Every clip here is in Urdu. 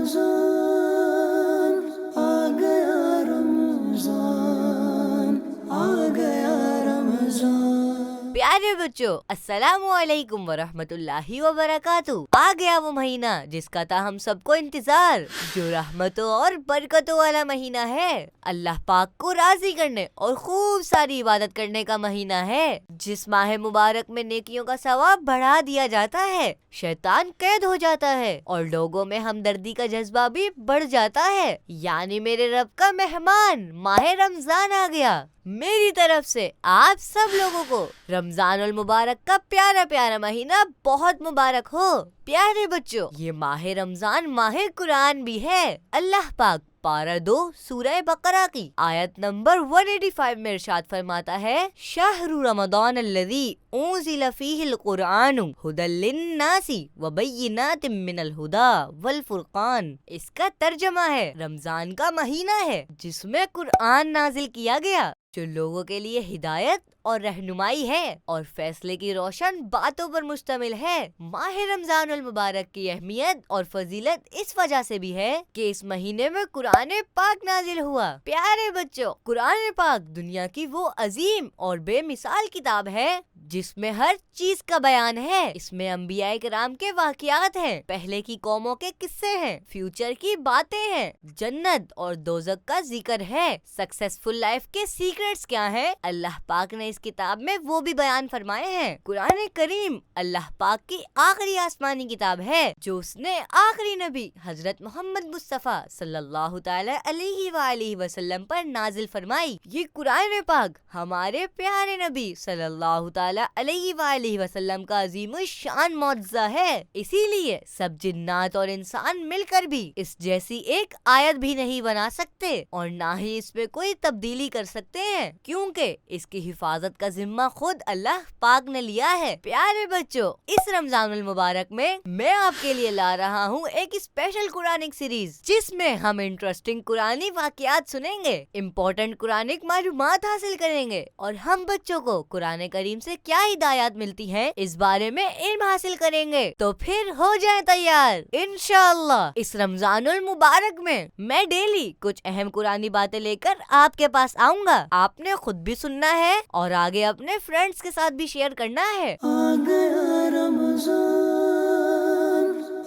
رمضان آ گیا رمضان آ گیا رمضان۔ پیارے بچوں، السلام علیکم ورحمۃ اللہ وبرکاتہ۔ آ گیا وہ مہینہ جس کا تھا ہم سب کو انتظار، جو رحمتوں اور برکتوں والا مہینہ ہے، اللہ پاک کو راضی کرنے اور خوب ساری عبادت کرنے کا مہینہ ہے، جس ماہ مبارک میں نیکیوں کا ثواب بڑھا دیا جاتا ہے، شیطان قید ہو جاتا ہے اور لوگوں میں ہمدردی کا جذبہ بھی بڑھ جاتا ہے۔ یعنی میرے رب کا مہمان ماہ رمضان آ گیا۔ میری طرف سے آپ سب لوگوں کو رمضان المبارک کا پیارا پیارا مہینہ بہت مبارک ہو۔ پیارے بچوں، یہ ماہ رمضان ماہ قرآن بھی ہے۔ اللہ پاک پارہ 2 سورہ بقرہ کی آیت نمبر 185 میں ارشاد فرماتا ہے، شہر رمضان الذی انزل فیہ القرآن ھدی للناس وبینات من الھدی والفرقان۔ اس کا ترجمہ ہے، رمضان کا مہینہ ہے جس میں قرآن نازل کیا گیا، جو لوگوں کے لیے ہدایت اور رہنمائی ہے اور فیصلے کی روشن باتوں پر مشتمل ہے۔ ماہ رمضان المبارک کی اہمیت اور فضیلت اس وجہ سے بھی ہے کہ اس مہینے میں قرآن پاک نازل ہوا۔ پیارے بچوں، قرآن پاک دنیا کی وہ عظیم اور بے مثال کتاب ہے جس میں ہر چیز کا بیان ہے۔ اس میں انبیاء کرام کے واقعات ہیں، پہلے کی قوموں کے قصے ہیں، فیوچر کی باتیں ہیں، جنت اور دوزخ کا ذکر ہے، سکسیسفل لائف کے سیکرٹس کیا ہیں، اللہ پاک نے اس کتاب میں وہ بھی بیان فرمائے ہیں۔ قرآن کریم اللہ پاک کی آخری آسمانی کتاب ہے جو اس نے آخری نبی حضرت محمد مصطفیٰ صلی اللہ تعالی علیہ وآلہ وسلم پر نازل فرمائی۔ یہ قرآن پاک ہمارے پیارے نبی صلی اللہ تعالی علیہ وآلہ وسلم کا عظیم الشان معجزہ ہے، اسی لیے سب جنات اور انسان مل کر بھی اس جیسی ایک آیت بھی نہیں بنا سکتے اور نہ ہی اس پہ کوئی تبدیلی کر سکتے ہیں، کیونکہ اس کی حفاظت کا ذمہ خود اللہ پاک نے لیا ہے۔ پیارے بچوں، اس رمضان المبارک میں آپ کے لیے لا رہا ہوں ایک اسپیشل قرآنک سیریز، جس میں ہم انٹرسٹنگ قرآنی واقعات سنیں گے، امپورٹنٹ قرآنک معلومات حاصل کریں گے اور ہم بچوں کو قرآن کریم سے کیا ہدایات ملتی ہیں اس بارے میں علم حاصل کریں گے۔ تو پھر ہو جائیں تیار، انشاءاللہ اس رمضان المبارک میں ڈیلی کچھ اہم قرآنی باتیں لے کر آپ کے پاس آؤں گا۔ آپ نے خود بھی سننا ہے اور آگے اپنے فرینڈز کے ساتھ بھی شیئر کرنا ہے۔ آ گیا رمضان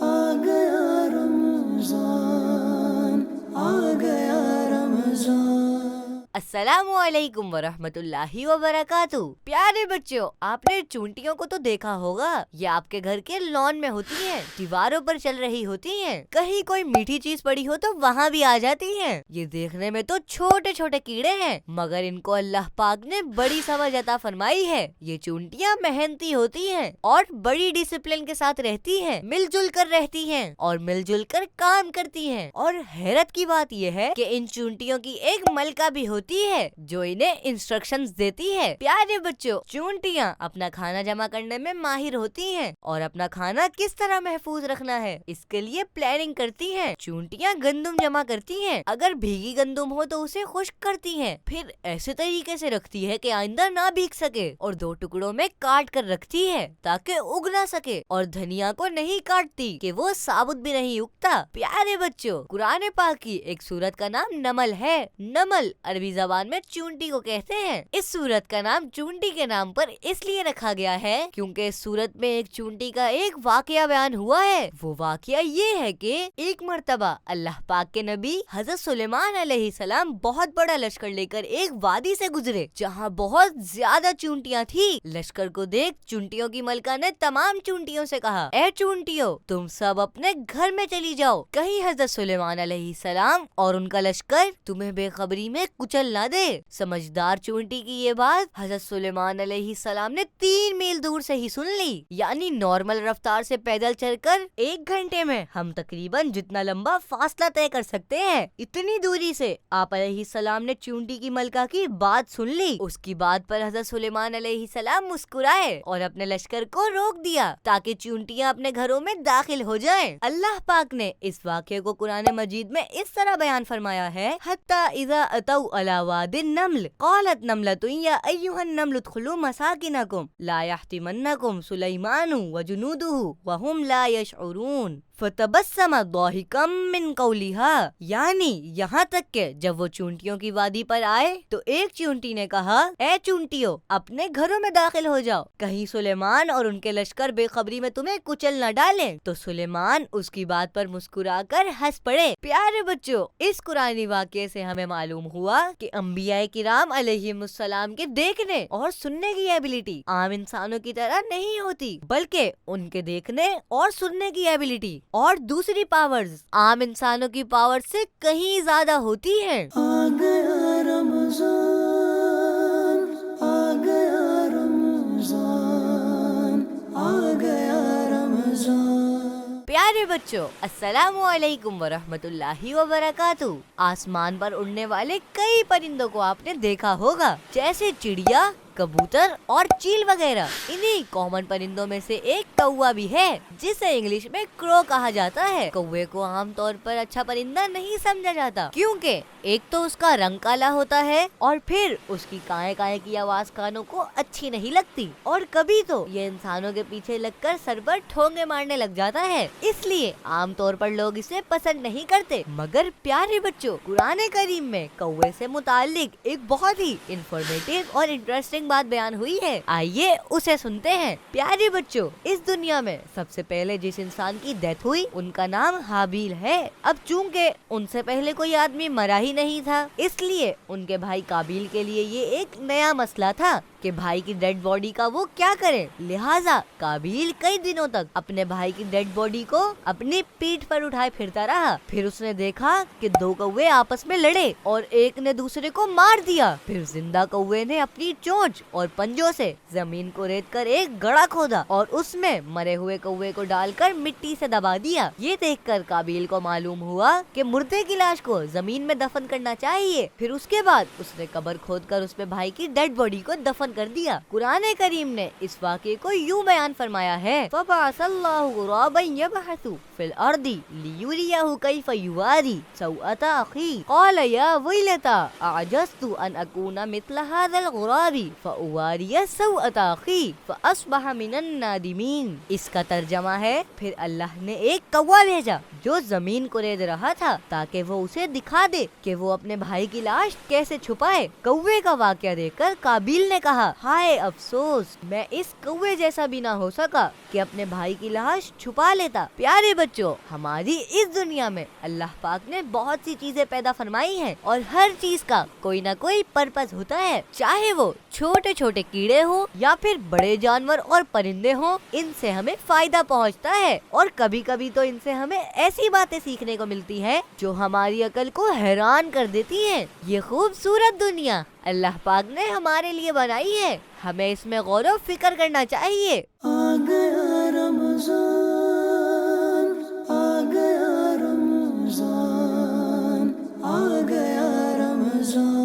آ گیا رمضان آ گیا رمضان۔ السلام علیکم ورحمۃ اللہ وبرکاتہ۔ پیارے بچوں، آپ نے چونٹیوں کو تو دیکھا ہوگا، یہ آپ کے گھر کے لان میں ہوتی ہیں، دیواروں پر چل رہی ہوتی ہیں، کہیں کوئی میٹھی چیز پڑی ہو تو وہاں بھی آ جاتی ہیں۔ یہ دیکھنے میں تو چھوٹے چھوٹے کیڑے ہیں، مگر ان کو اللہ پاک نے بڑی سمجھ عطا فرمائی ہے۔ یہ چونٹیاں محنتی ہوتی ہیں اور بڑی ڈسپلن کے ساتھ رہتی ہیں، مل جل کر رہتی ہیں اور مل جل کر کام کرتی ہیں، اور حیرت کی بات یہ ہے کہ ان چونٹیوں کی ایک ملکہ بھی ہوتی ہے جو انہیں انسٹرکشنز دیتی ہے۔ پیارے بچوں، چونٹیاں اپنا کھانا جمع کرنے میں ماہر ہوتی ہیں اور اپنا کھانا کس طرح محفوظ رکھنا ہے اس کے لیے پلاننگ کرتی ہیں۔ چونٹیاں گندم جمع کرتی ہیں، اگر بھیگی گندم ہو تو اسے خشک کرتی ہیں، پھر ایسے طریقے سے رکھتی ہے کہ آئندہ نہ بھیگ سکے، اور 2 ٹکڑوں میں کاٹ کر رکھتی ہے تاکہ اگ نہ سکے، اور دھنیا کو نہیں کاٹتی کہ وہ ثابت بھی نہیں اگتا۔ پیارے بچوں، قرآن پاک کی ایک سورت کا نام نمل ہے۔ نمل عربی زبان میں چونٹی کو کہتے ہیں۔ اس سورت کا نام چونٹی کے نام پر اس لیے رکھا گیا ہے کیونکہ اس سورت میں ایک چونٹی کا ایک واقعہ بیان ہوا ہے۔ وہ واقعہ یہ ہے کہ ایک مرتبہ اللہ پاک کے نبی حضرت سلیمان علیہ السلام بہت بڑا لشکر لے کر ایک وادی سے گزرے جہاں بہت زیادہ چونٹیاں تھی۔ لشکر کو دیکھ چونٹیوں کی ملکہ نے تمام چونٹیوں سے کہا، اے چونٹیوں، تم سب اپنے گھر میں چلی جاؤ، کہیں حضرت سلیمان علیہ السلام اور ان کا لشکر تمہیں بے خبری میں کچل نہ دے۔ سمجھدار چونٹی کی یہ بات حضرت سلیمان علیہ السلام نے 3 میل دور سے ہی سن لی، یعنی نارمل رفتار سے پیدل چل کر 1 گھنٹے میں ہم تقریباً جتنا لمبا فاصلہ طے کر سکتے ہیں، اتنی دوری سے آپ علیہ السلام نے چونٹی کی ملکہ کی بات سن لی۔ اس کی بات پر حضرت سلیمان علیہ السلام مسکرائے اور اپنے لشکر کو روک دیا تاکہ چونٹیاں اپنے گھروں میں داخل ہو جائیں۔ اللہ پاک نے اس واقعے کو قرآن مجید میں اس طرح بیان فرمایا ہے، حتی اذا اتوا علی واد النمل قالت نملۃ یا ایھا النمل ادخلوا مساکنکم لا یحطمنکم سلیمان وجنودہ وہم لا یشعرون فتبسم ضاحکا من قولہا، یعنی یہاں تک کہ جب وہ چونٹیوں کی وادی پر آئے تو ایک چونٹی نے کہا، اے چونٹیوں اپنے گھروں میں داخل ہو جاؤ، کہیں سلیمان اور ان کے لشکر بے خبری میں تمہیں کچل نہ ڈالیں۔ تو سلیمان اس کی بات پر مسکرا کر ہنس پڑے۔ پیارے بچوں، اس قرآنی واقعے سے ہمیں معلوم ہوا کہ انبیاء کرام علیہم السلام کے دیکھنے اور سننے کی ایبلٹی عام انسانوں کی طرح نہیں ہوتی، بلکہ ان کے دیکھنے اور سننے کی ایبلٹی اور دوسری پاورز عام انسانوں کی پاور سے کہیں زیادہ ہوتی ہیں۔ آ گیا رمضان، آ گیا رمضان، آ گیا رمضان۔ پیارے بچوں، السلام علیکم ورحمۃ اللہ وبرکاتہ۔ آسمان پر اڑنے والے کئی پرندوں کو آپ نے دیکھا ہوگا، جیسے چڑیا، کبوتر اور چیل وغیرہ۔ انہی کامن پرندوں میں سے ایک کوا بھی ہے، جسے انگلش میں کرو کہا جاتا ہے۔ کوے کو عام طور پر اچھا پرندہ نہیں سمجھا جاتا، کیونکہ ایک تو اس کا رنگ کالا ہوتا ہے اور پھر اس کی کائیں کائیں کی آواز کانوں کو اچھی نہیں لگتی، اور کبھی تو یہ انسانوں کے پیچھے لگ کر سر پر ٹھونگے مارنے لگ جاتا ہے، اس لیے عام طور پر لوگ اسے پسند نہیں کرتے۔ مگر پیارے بچوں، قرآن کریم میں کوے سے متعلق ایک بہت ہی انفارمیٹیو اور انٹرسٹنگ بات بیان ہوئی ہے، آئیے اسے سنتے ہیں۔ پیارے بچوں، اس دنیا میں سب سے پہلے جس انسان کی ڈیتھ ہوئی ان کا نام حابیل ہے۔ اب چونکہ ان سے پہلے کوئی آدمی مرا ہی نہیں تھا، اس لیے ان کے بھائی قابیل کے لیے یہ ایک نیا مسئلہ تھا کہ بھائی کی ڈیڈ باڈی کا وہ کیا کرے۔ لہٰذا قابیل کئی دنوں تک اپنے بھائی کی ڈیڈ باڈی کو اپنی پیٹھ پر اٹھائے پھرتا رہا۔ پھر اس نے دیکھا کہ دو کوے آپس میں لڑے اور ایک نے دوسرے کو مار دیا۔ پھر زندہ کوے نے اپنی چونچ اور پنجوں سے زمین کو ریت کر ایک گڑھا کھودا اور اس میں مرے ہوئے کوے کو ڈال کر مٹی سے دبا دیا۔ یہ دیکھ کر قابیل کو معلوم ہوا کہ مردے کی لاش کو زمین میں دفن کرنا چاہیے۔ پھر اس کے بعد اس نے قبر کھود کر اس میں بھائی کی ڈیڈ باڈی کو دفن کر دیا۔ قرآن کریم نے اس واقعے کو یوں بیان فرمایا ہے، فَبَعَثَ اللَّهُ غُرَابًا يَبْحَثُ فِي الْأَرْضِ لِيُرِيَهُ كَيْفَ يُوَارِي سَوْءَةَ أَخِيهِ قَالَ يَا وَيْلَتَا أَعْجَزْتُ أَنْ أَكُونَ مِثْلَ هَذَا الْغُرَابِ فَأُوَارِيَ سَوْءَةَ أَخِي فَأَصْبَحَ مِنَ النَّادِمِينَ۔ اس کا ترجمہ ہے، پھر اللہ نے ایک کوا بھیجا جو زمین کو رید رہا تھا تاکہ وہ اسے دکھا دے کہ وہ اپنے بھائی کی لاش کیسے چھپائے۔ کوے کا واقعہ دیکھ کر قابیل نے کہا، ہائے افسوس، میں اس کوے جیسا بھی نہ ہو سکا کہ اپنے بھائی کی لاش چھپا لیتا۔ پیارے بچوں، ہماری اس دنیا میں اللہ پاک نے بہت سی چیزیں پیدا فرمائی ہیں اور ہر چیز کا کوئی نہ کوئی پرپز ہوتا ہے، چاہے وہ چھوٹے چھوٹے کیڑے ہوں یا پھر بڑے جانور اور پرندے ہوں، ان سے ہمیں فائدہ پہنچتا ہے اور کبھی کبھی تو ان سے ہمیں ایسی باتیں سیکھنے کو ملتی ہیں جو ہماری عقل کو حیران کر دیتی ہیں۔ یہ خوبصورت دنیا اللہ پاک نے ہمارے لیے بنائی ہے، ہمیں اس میں غور و فکر کرنا چاہیے۔ آ گیا رمضان، آ گیا رمضان، آ گیا رمضان۔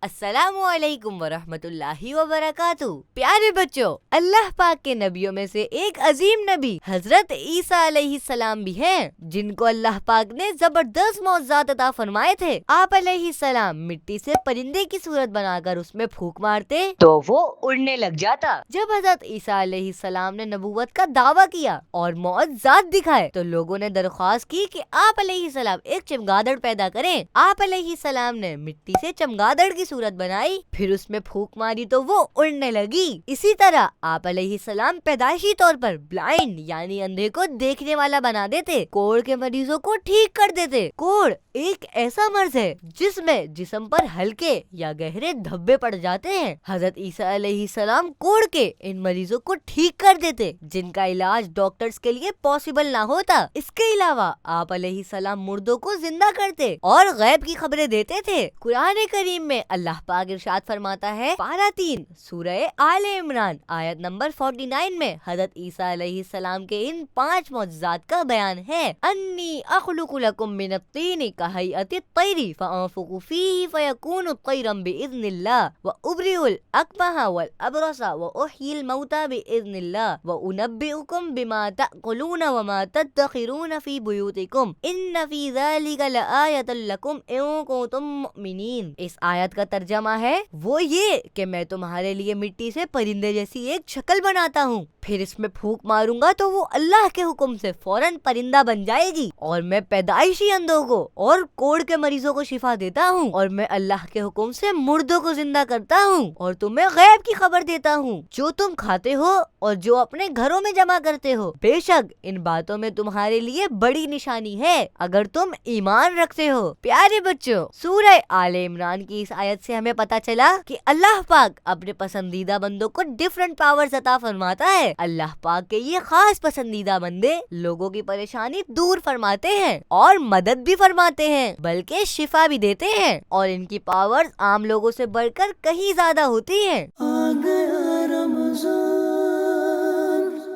السلام علیکم ورحمۃ اللہ وبرکاتہ۔ پیارے بچوں، اللہ پاک کے نبیوں میں سے ایک عظیم نبی حضرت عیسیٰ علیہ السلام بھی ہیں، جن کو اللہ پاک نے زبردست معجزات عطا فرمائے تھے۔ آپ علیہ السلام مٹی سے پرندے کی صورت بنا کر اس میں پھونک مارتے تو وہ اڑنے لگ جاتا۔ جب حضرت عیسیٰ علیہ السلام نے نبوت کا دعویٰ کیا اور معجزات دکھائے تو لوگوں نے درخواست کی کہ آپ علیہ السلام ایک چمگادڑ پیدا کریں۔ آپ علیہ السلام نے مٹی سے چمگادڑ کی صورت بنائی، پھر اس میں پھونک ماری تو وہ اڑنے لگی۔ اسی طرح آپ علیہ السلام پیدائشی طور پر بلائنڈ یعنی اندھے کو دیکھنے والا بنا دیتے، کوڑ کے مریضوں کو ٹھیک کر دیتے۔ کوڑ ایک ایسا مرض ہے جس میں جسم پر ہلکے یا گہرے دھبے پڑ جاتے ہیں۔ حضرت عیسیٰ علیہ السلام کوڑ کے ان مریضوں کو ٹھیک کر دیتے جن کا علاج ڈاکٹرز کے لیے پاسبل نہ ہوتا۔ اس کے علاوہ آپ علیہ السلام مردوں کو زندہ کرتے اور غیب کی خبریں دیتے تھے۔ قرآن کریم میں اللہ پاک ارشاد فرماتا ہے، پارہ 3 سورہ آل عمران آیت نمبر 49 میں حضرت عیسیٰ علیہ السلام کے ان 5 معجزات کا بیان ہے، انی اخلق لکم من الطین کہیئۃ الطیر فانفخ فیہ فیکون طیرا باذن اللہ وابرئ الاکمہ والابرص واحیی الموتى باذن اللہ وانبئکم بما تأکلون وما تدخرون فی بیوتکم ان فی ذلک لآیۃ لکم ان کنتم مؤمنین۔ اس آیت کا ترجمہ ہے وہ یہ کہ میں تمہارے لیے مٹی سے پرندے جیسی ایک شکل بناتا ہوں، پھر اس میں پھونک ماروں گا تو وہ اللہ کے حکم سے فوراً پرندہ بن جائے گی، اور میں پیدائشی اندھوں کو اور کوڑ کے مریضوں کو شفا دیتا ہوں، اور میں اللہ کے حکم سے مردوں کو زندہ کرتا ہوں، اور تمہیں غیب کی خبر دیتا ہوں جو تم کھاتے ہو اور جو اپنے گھروں میں جمع کرتے ہو۔ بے شک ان باتوں میں تمہارے لیے بڑی نشانی ہے اگر تم ایمان رکھتے ہو۔ پیارے بچوں، سورہ آل عمران کی اس آیت سے ہمیں پتا چلا کہ اللہ پاک اپنے پسندیدہ بندوں کو ڈیفرنٹ پاورز عطا فرماتا ہے۔ اللہ پاک کے یہ خاص پسندیدہ بندے لوگوں کی پریشانی دور فرماتے ہیں اور مدد بھی فرماتے ہیں، بلکہ شفا بھی دیتے ہیں، اور ان کی پاورز عام لوگوں سے بڑھ کر کہیں زیادہ ہوتی ہیں۔ آ گیا رمضان،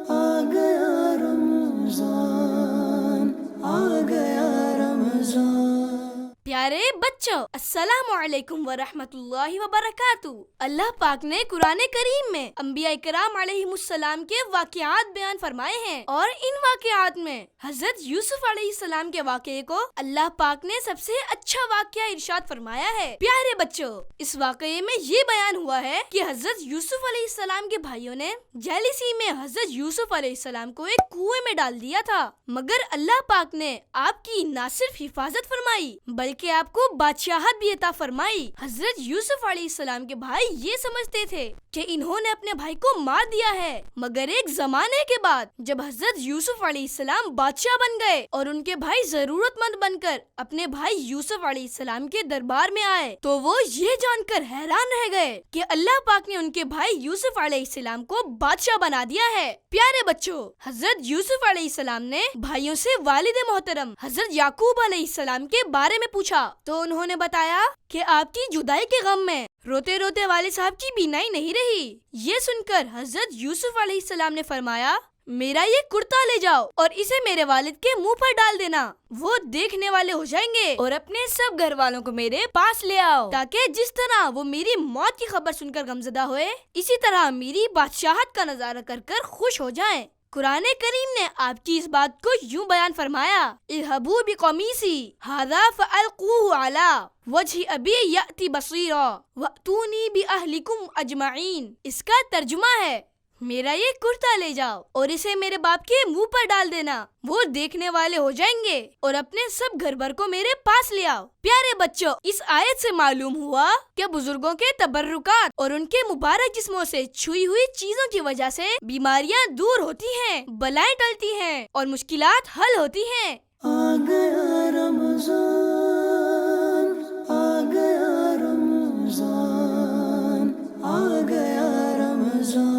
آ گیا رمضان، آ گیا رمضان۔ پیارے بچوں، السلام علیکم ورحمۃ اللہ وبرکاتہ۔ اللہ پاک نے قرآن کریم میں انبیاء کرام علیہم السلام کے واقعات بیان فرمائے ہیں، اور ان واقعات میں حضرت یوسف علیہ السلام کے واقعے کو اللہ پاک نے سب سے اچھا واقعہ ارشاد فرمایا ہے۔ پیارے بچوں، اس واقعے میں یہ بیان ہوا ہے کہ حضرت یوسف علیہ السلام کے بھائیوں نے جیلیسی میں حضرت یوسف علیہ السلام کو ایک کنویں میں ڈال دیا تھا، مگر اللہ پاک نے آپ کی نہ صرف حفاظت فرمائی بلکہ آپ کو بادشاہت بھی عطا فرمائی۔ حضرت یوسف علیہ السلام کے بھائی یہ سمجھتے تھے کہ انہوں نے اپنے بھائی کو مار دیا ہے، مگر ایک زمانے کے بعد جب حضرت یوسف علیہ السلام بادشاہ بن گئے اور ان کے بھائی ضرورت مند بن کر اپنے بھائی یوسف علیہ السلام کے دربار میں آئے تو وہ یہ جان کر حیران رہ گئے کہ اللہ پاک نے ان کے بھائی یوسف علیہ السلام کو بادشاہ بنا دیا ہے۔ پیارے بچوں، حضرت یوسف علیہ السلام نے بھائیوں سے والد محترم حضرت یعقوب علیہ السلام کے بارے میں پوچھا تو انہوں نے بتایا کہ آپ کی جدائی کے غم میں روتے روتے والد صاحب کی بینائی نہیں رہی۔ یہ سن کر حضرت یوسف علیہ السلام نے فرمایا، میرا یہ کرتا لے جاؤ اور اسے میرے والد کے منہ پر ڈال دینا، وہ دیکھنے والے ہو جائیں گے، اور اپنے سب گھر والوں کو میرے پاس لے آؤ تاکہ جس طرح وہ میری موت کی خبر سن کر غمزدہ ہوئے اسی طرح میری بادشاہت کا نظارہ کر کر خوش ہو جائیں۔ قرآن کریم نے آپ کی اس بات کو یوں بیان فرمایا، اذهبوا بقمیصی ھذا فألقوه علی وجہ ابی یأتی بصیرا وأتونی بأہلکم اجمعین۔ اس کا ترجمہ ہے، میرا یہ کرتا لے جاؤ اور اسے میرے باپ کے منہ پر ڈال دینا، وہ دیکھنے والے ہو جائیں گے، اور اپنے سب گھر بھر کو میرے پاس لے آؤ۔ پیارے بچوں، اس آیت سے معلوم ہوا کہ بزرگوں کے تبرکات اور ان کے مبارک جسموں سے چھوئی ہوئی چیزوں کی وجہ سے بیماریاں دور ہوتی ہیں، بلائیں ٹلتی ہیں اور مشکلات حل ہوتی ہیں۔ آ گیا رمضان، آ گیا رمضان، آ گیا رمضان۔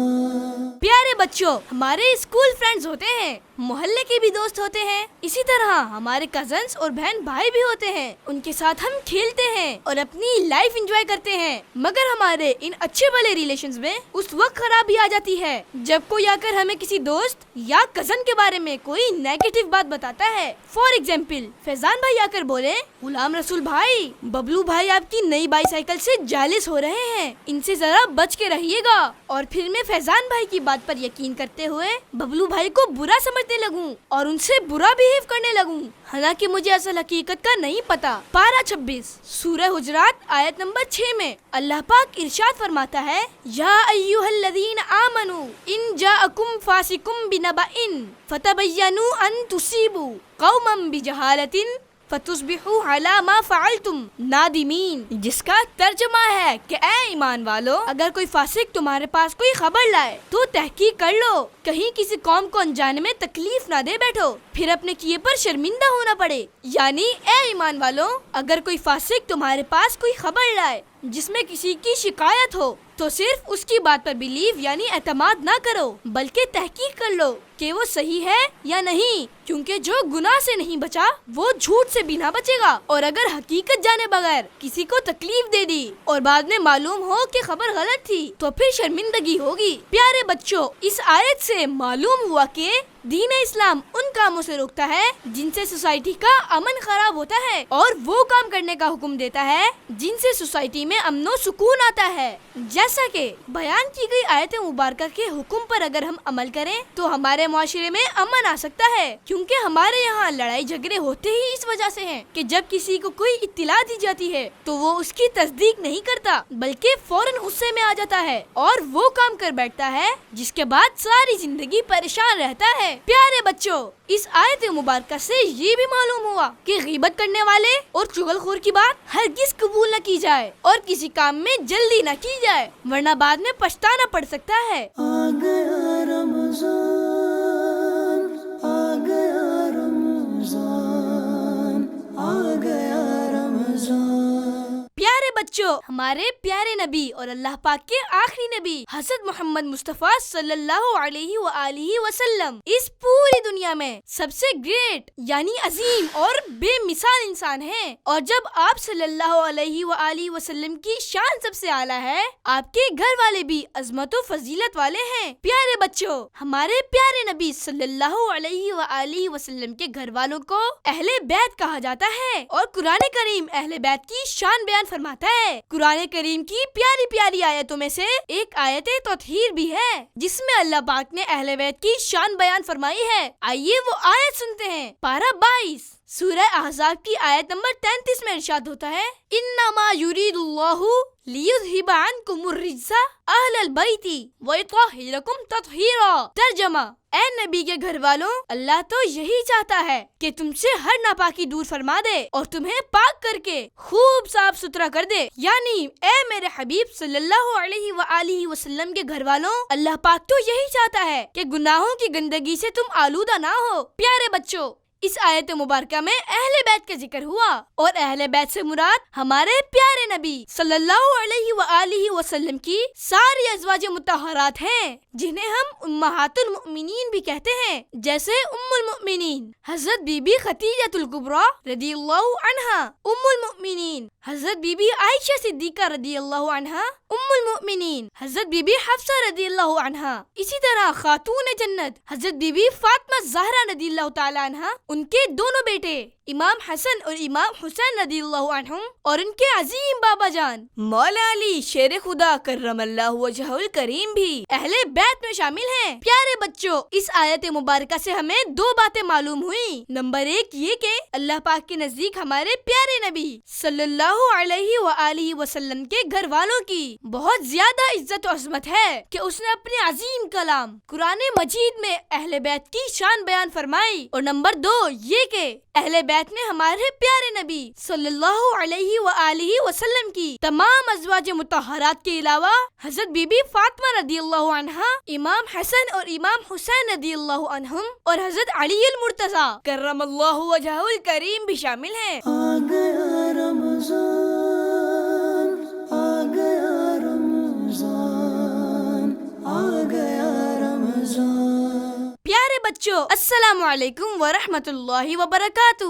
پیارے بچوں، ہمارے اسکول فرینڈز ہوتے ہیں، محلے کے بھی دوست ہوتے ہیں، اسی طرح ہمارے کزنز اور بہن بھائی بھی ہوتے ہیں، ان کے ساتھ ہم کھیلتے ہیں اور اپنی لائف انجوائے کرتے ہیں، مگر ہمارے ان اچھے والے ریلیشنز میں اس وقت خرابی آ جاتی ہے جب کوئی آ کر ہمیں کسی دوست یا کزن کے بارے میں کوئی نیگیٹو بات بتاتا ہے۔ فار ایگزامپل، فیضان بھائی آ کر بولے، غلام رسول بھائی، ببلو بھائی آپ کی نئی بائی سائیکل سے جالس ہو رہے ہیں، ان سے ذرا بچ کے رہیے گا، اور پھر میں فیضان بھائی کی بات پر یقین کرتے ہوئے ببلو بھائی کو برا سمجھنے لگوں اور ان سے برا بہیو کرنے لگوں، حالانکہ مجھے اصل حقیقت کا نہیں پتا۔ پارہ 26 سورہ حجرات آیت نمبر 6 میں اللہ پاک ارشاد فرماتا ہے، یا ایھا الذین آمنوا ان جاءکم فاسق بنبأ فتبینوا ان تصیبوا قوما بجہالۃ فتصبحوا علی ما فعلتم نادمین، جس کا ترجمہ ہے کہ اے ایمان والو، اگر کوئی فاسق تمہارے پاس کوئی خبر لائے تو تحقیق کر لو، کہیں کسی قوم کو انجانے میں تکلیف نہ دے بیٹھو، پھر اپنے کیے پر شرمندہ ہونا پڑے۔ یعنی اے ایمان والو، اگر کوئی فاسق تمہارے پاس کوئی خبر لائے جس میں کسی کی شکایت ہو تو صرف اس کی بات پر بلیو یعنی اعتماد نہ کرو، بلکہ تحقیق کر لو کہ وہ صحیح ہے یا نہیں، کیونکہ جو گناہ سے نہیں بچا وہ جھوٹ سے بھی نہ بچے گا، اور اگر حقیقت جانے بغیر کسی کو تکلیف دے دی اور بعد میں معلوم ہو کہ خبر غلط تھی تو پھر شرمندگی ہوگی۔ پیارے بچوں، اس آیت سے معلوم ہوا کہ دین اسلام ان کاموں سے روکتا ہے جن سے سوسائٹی کا امن خراب ہوتا ہے، اور وہ کام کرنے کا حکم دیتا ہے جن سے سوسائٹی میں امن و سکون آتا ہے۔ جیسا کہ بیان کی گئی آیت مبارکہ کے حکم پر اگر ہم عمل کریں تو ہمارے معاشرے میں امن آ سکتا ہے، کیونکہ ہمارے یہاں لڑائی جھگڑے ہوتے ہی اس وجہ سے ہیں کہ جب کسی کو کوئی اطلاع دی جاتی ہے تو وہ اس کی تصدیق نہیں کرتا بلکہ فوراً غصے میں آ جاتا ہے اور وہ کام کر بیٹھتا ہے جس کے بعد ساری زندگی پریشان رہتا ہے۔ پیارے بچوں، اس آیت مبارکہ سے یہ بھی معلوم ہوا کہ غیبت کرنے والے اور چغلخور کی بات ہرگز قبول نہ کی جائے اور کسی کام میں جلدی نہ کی جائے، ورنہ بعد میں پچھتانا پڑ سکتا ہے۔ آ گیا رمضان، آ گیا رمضان، آ گیا رمضان۔ پیارے بچوں، ہمارے پیارے نبی اور اللہ پاک کے آخری نبی حضرت محمد مصطفیٰ صلی اللہ علیہ وآلہ وسلم اس پوری دنیا میں سب سے گریٹ یعنی عظیم اور بے مثال انسان ہیں، اور جب آپ صلی اللہ علیہ وآلہ وسلم کی شان سب سے اعلیٰ ہے، آپ کے گھر والے بھی عظمت و فضیلت والے ہیں۔ پیارے بچوں، ہمارے پیارے نبی صلی اللہ علیہ وآلہ وسلم کے گھر والوں کو اہل بیت کہا جاتا ہے، اور قرآن کریم اہل بیت کی شان بیان فرماتا ہے۔ قرآن کریم کی پیاری پیاری آیتوں میں سے ایک آیت تطہیر بھی ہے جس میں اللہ پاک نے اہل بیت کی شان بیان فرمائی ہے۔ آئیے وہ آیت سنتے ہیں۔ پارہ 22 سورہ احزاب کی آیت نمبر 33 میں ارشاد ہوتا ہے، انما یرید اللہ لیذہب عنکم الرجس اہل البیت ویطہرکم تطہیرا۔ ترجمہ، اے نبی کے گھر والوں، اللہ تو یہی چاہتا ہے کہ تم سے ہر ناپاکی دور فرما دے اور تمہیں پاک کر کے خوب صاف ستھرا کر دے، یعنی اے میرے حبیب صلی اللہ علیہ وآلہ وسلم کے گھر والوں، اللہ پاک تو یہی چاہتا ہے کہ گناہوں کی گندگی سے تم آلودہ نہ ہو۔ پیارے بچوں، اس آیت مبارکہ میں اہل بیت کا ذکر ہوا، اور اہل بیت سے مراد ہمارے پیارے نبی صلی اللہ علیہ وآلہ وسلم کی ساری ازواج مطہرات ہیں، جنہیں ہم امہات المؤمنین بھی کہتے ہیں، جیسے ام المؤمنین حضرت بی بی خدیجہ الکبریٰ رضی اللہ عنہا، ام المؤمنین حضرت بی بی عائشہ صدیقہ رضی اللہ عنہا، ام المؤمنین حضرت بی بی حفصہ رضی اللہ عنہا، اسی طرح خاتون جنت حضرت بی بی فاطمہ زہرا رضی اللہ تعالی عنہا، ان کے دونوں بیٹے امام حسن اور امام حسین رضی اللہ عنہم، اور ان کے عظیم بابا جان مولا علی شیر خدا کرم اللہ وجہہ الکریم بھی اہل بیت میں شامل ہیں۔ پیارے بچوں، اس آیت مبارکہ سے ہمیں دو باتیں معلوم ہوئی۔ نمبر 1 یہ کہ اللہ پاک کے نزدیک ہمارے پیارے نبی صلی اللہ علیہ وآلہ وسلم کے گھر والوں کی بہت زیادہ عزت و عظمت ہے کہ اس نے اپنے عظیم کلام قرآن مجید میں اہل بیت کی شان بیان فرمائی، اور نمبر 2 یہ کہ اہل بیت نے ہمارے پیارے نبی صلی اللہ علیہ وآلہ وسلم کی تمام ازواج مطہرات کے علاوہ حضرت بی بی فاطمہ رضی اللہ عنہا، امام حسن اور امام حسین رضی اللہ عنہم، اور حضرت علی المرتضیٰ کرم اللہ وجہہ الکریم بھی شامل ہیں۔ آ گیا رمضان، آ گیا رمضان، آ گیا رمضان۔ پیارے بچوں، السلام علیکم ورحمۃ اللہ وبرکاتہ۔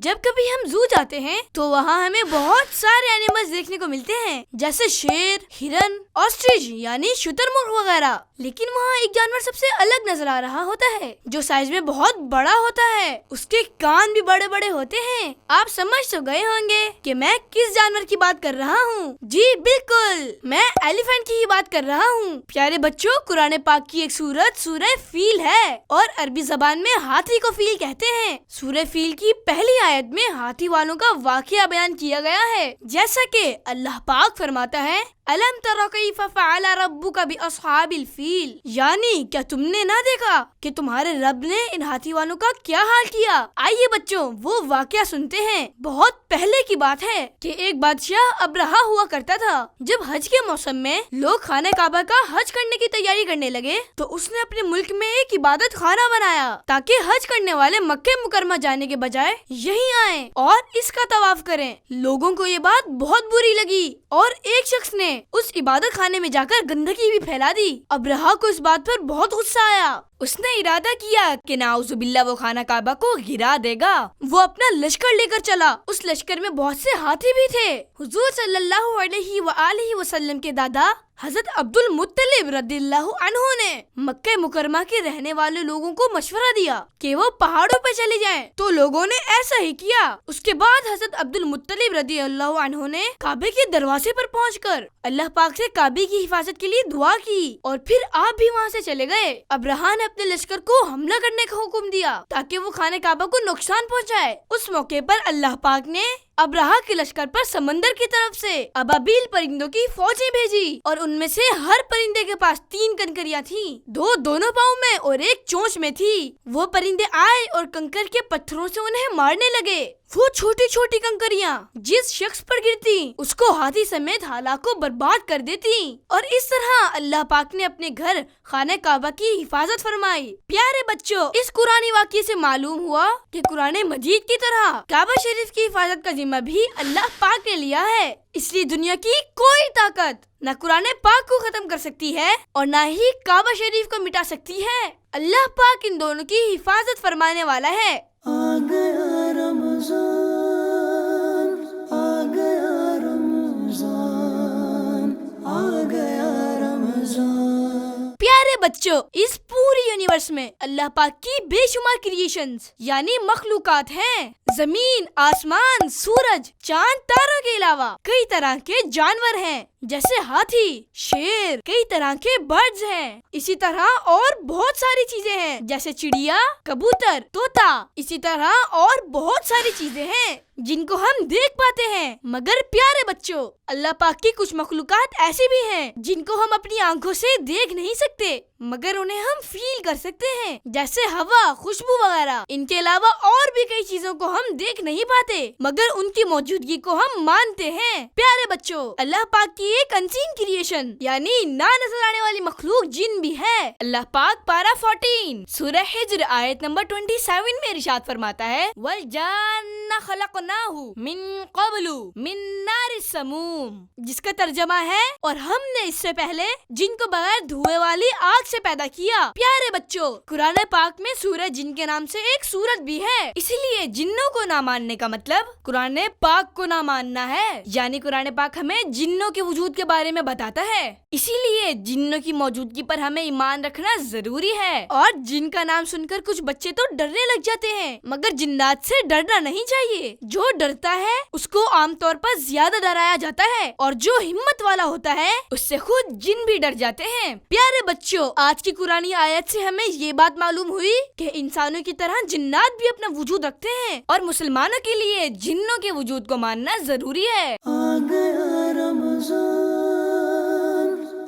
جب کبھی ہم زو جاتے ہیں تو وہاں ہمیں بہت سارے اینیملز دیکھنے کو ملتے ہیں، جیسے شیر، ہرن، آسٹرچ یعنی شتر مرغ وغیرہ، لیکن وہاں ایک جانور سب سے الگ نظر آ رہا ہوتا ہے جو سائز میں بہت بڑا ہوتا ہے، اس کے کان بھی بڑے بڑے ہوتے ہیں۔ آپ سمجھ تو گئے ہوں گے کہ میں کس جانور کی بات کر رہا ہوں۔ جی بالکل، میں ایلیفینٹ کی ہی بات کر رہا ہوں۔ پیارے بچوں، قرآن پاک کی ایک سورت سورہ فیل ہے، اور عربی زبان میں ہاتھی کو فیل کہتے ہیں۔ سورہ فیل کی پہلی آیت میں ہاتھی والوں کا واقعہ بیان کیا گیا ہے، جیسا کہ اللہ پاک فرماتا ہے، أَلَمْ تَرَ كَيْفَ فَعَلَ رَبُّكَ بِأَصْحَابِ الْفِيلِ، یعنی کیا تم نے نہ دیکھا کہ تمہارے رب نے ان ہاتھی والوں کا کیا حال کیا۔ آئیے بچوں وہ واقعہ سنتے ہیں۔ بہت پہلے کی بات ہے کہ ایک بادشاہ ابرہہ ہوا کرتا تھا۔ جب حج کے موسم میں لوگ خانہ کعبہ کا حج کرنے کی تیاری کرنے لگے تو اس نے اپنے ملک میں ایک عبادت خانہ بنایا تاکہ حج کرنے والے مکہ مکرمہ جانے کے بجائے یہیں آئیں اور اس کا طواف کریں۔ لوگوں کو یہ بات بہت بری لگی اور ایک شخص نے اس عبادت خانے میں جا کر گندگی بھی پھیلا دی۔ ابرہہ کو اس بات پر بہت غصہ آیا۔ اس نے ارادہ کیا کہ نعوذ باللہ وہ خانہ کعبہ کو گرا دے گا۔ وہ اپنا لشکر لے کر چلا۔ اس لشکر میں بہت سے ہاتھی بھی تھے۔ حضور صلی اللہ علیہ وآلہ وسلم کے دادا حضرت عبد المطلب رضی اللہ عنہ نے مکہ مکرمہ کے رہنے والے لوگوں کو مشورہ دیا کہ وہ پہاڑوں پہ چلے جائیں، تو لوگوں نے ایسا ہی کیا۔ اس کے بعد حضرت عبد المطلب رضی اللہ عنہ نے کعبے کے دروازے پر پہنچ کر اللہ پاک سے کعبے کی حفاظت کے لیے دعا کی، اور پھر آپ بھی وہاں سے چلے گئے۔ ابرہہ نے اپنے لشکر کو حملہ کرنے کا حکم دیا تاکہ وہ خانہ کعبہ کو نقصان پہنچائے۔ اس موقع پر اللہ پاک نے ابرہہ کے لشکر پر سمندر کی طرف سے ابابیل پرندوں کی فوجیں بھیجی، اور ان میں سے ہر پرندے کے پاس 3 کنکریاں تھیں، 2 دونوں پاؤں میں اور 1 چونچ میں تھی۔ وہ پرندے آئے اور کنکر کے پتھروں سے انہیں مارنے لگے۔ وہ چھوٹی چھوٹی کنکریاں جس شخص پر گرتی اس کو ہاتھی سمیت ہلاک و برباد کر دیتی، اور اس طرح اللہ پاک نے اپنے گھر خانہ کعبہ کی حفاظت فرمائی۔ پیارے بچوں، اس قرآنی واقعے سے معلوم ہوا کہ قرآن مجید کی طرح کعبہ شریف کی حفاظت کا ذمہ بھی اللہ پاک نے لیا ہے، اس لیے دنیا کی کوئی طاقت نہ قرآن پاک کو ختم کر سکتی ہے اور نہ ہی کعبہ شریف کو مٹا سکتی ہے۔ اللہ پاک ان دونوں کی حفاظت فرمانے والا ہے۔ آ گیا رمضان، آ گیا رمضان، آ گیا رمضان۔ پیارے بچوں، اس پوری یونیورس میں اللہ پاک کی بے شمار کریشنز یعنی مخلوقات ہیں۔ زمین، آسمان، سورج، چاند، تاروں کے علاوہ کئی طرح کے جانور ہیں، جیسے ہاتھی، شیر، کئی طرح کے برڈز ہیں۔ اسی طرح اور بہت ساری چیزیں ہیں، جیسے چڑیا، کبوتر، طوطا۔ اسی طرح اور بہت ساری چیزیں ہیں جن کو ہم دیکھ پاتے ہیں، مگر پیارے بچوں، اللہ پاک کی کچھ مخلوقات ایسی بھی ہیں جن کو ہم اپنی آنکھوں سے دیکھ نہیں سکتے، مگر انہیں ہم فیل کر سکتے ہیں، جیسے ہوا، خوشبو وغیرہ۔ ان کے علاوہ اور بھی کئی چیزوں کو ہم دیکھ نہیں پاتے، مگر ان کی موجودگی کو ہم مانتے ہیں۔ پیارے بچوں، اللہ پاک کی ایک انسین کریشن یعنی نہ نظر آنے والی مخلوق جن بھی ہے۔ اللہ پاک پارہ 14 سورہ حجر آیت نمبر 27 میں ارشاد فرماتا ہے، وَالْجَانَّ خَلَقْنَاهُ مِن قَبْلُ مِن نَارِ السَّمُومِ، جس کا ترجمہ ہے اور ہم نے اس سے پہلے جن کو بغیر دھوئے والی آگ سے پیدا کیا۔ پیارے بچوں، قرآن پاک میں سورہ جن کے نام سے ایک سورت بھی ہے، اسی لیے جنوں کو نہ ماننے کا مطلب قرآن پاک کو نہ ماننا ہے، یعنی قرآن پاک ہمیں جنوں کے وجود کے بارے میں بتاتا ہے، اسی لیے جنوں کی موجودگی پر ہمیں ایمان رکھنا ضروری ہے۔ اور جن کا نام سن کر کچھ بچے تو ڈرنے لگ جاتے ہیں، مگر جنات سے ڈرنا نہیں چاہیے۔ جو ڈرتا ہے اس کو عام طور پر زیادہ ڈرایا جاتا ہے، اور جو ہمت والا ہوتا ہے اس سے خود جن بھی ڈر جاتے ہیں۔ پیارے بچوں، آج کی قرآنی آیت سے ہمیں یہ بات معلوم ہوئی کہ انسانوں کی طرح جنات بھی اپنا وجود رکھتے ہیں، اور مسلمانوں کے لیے جنوں کے وجود کو ماننا ضروری ہے۔ آ گیا رمضان،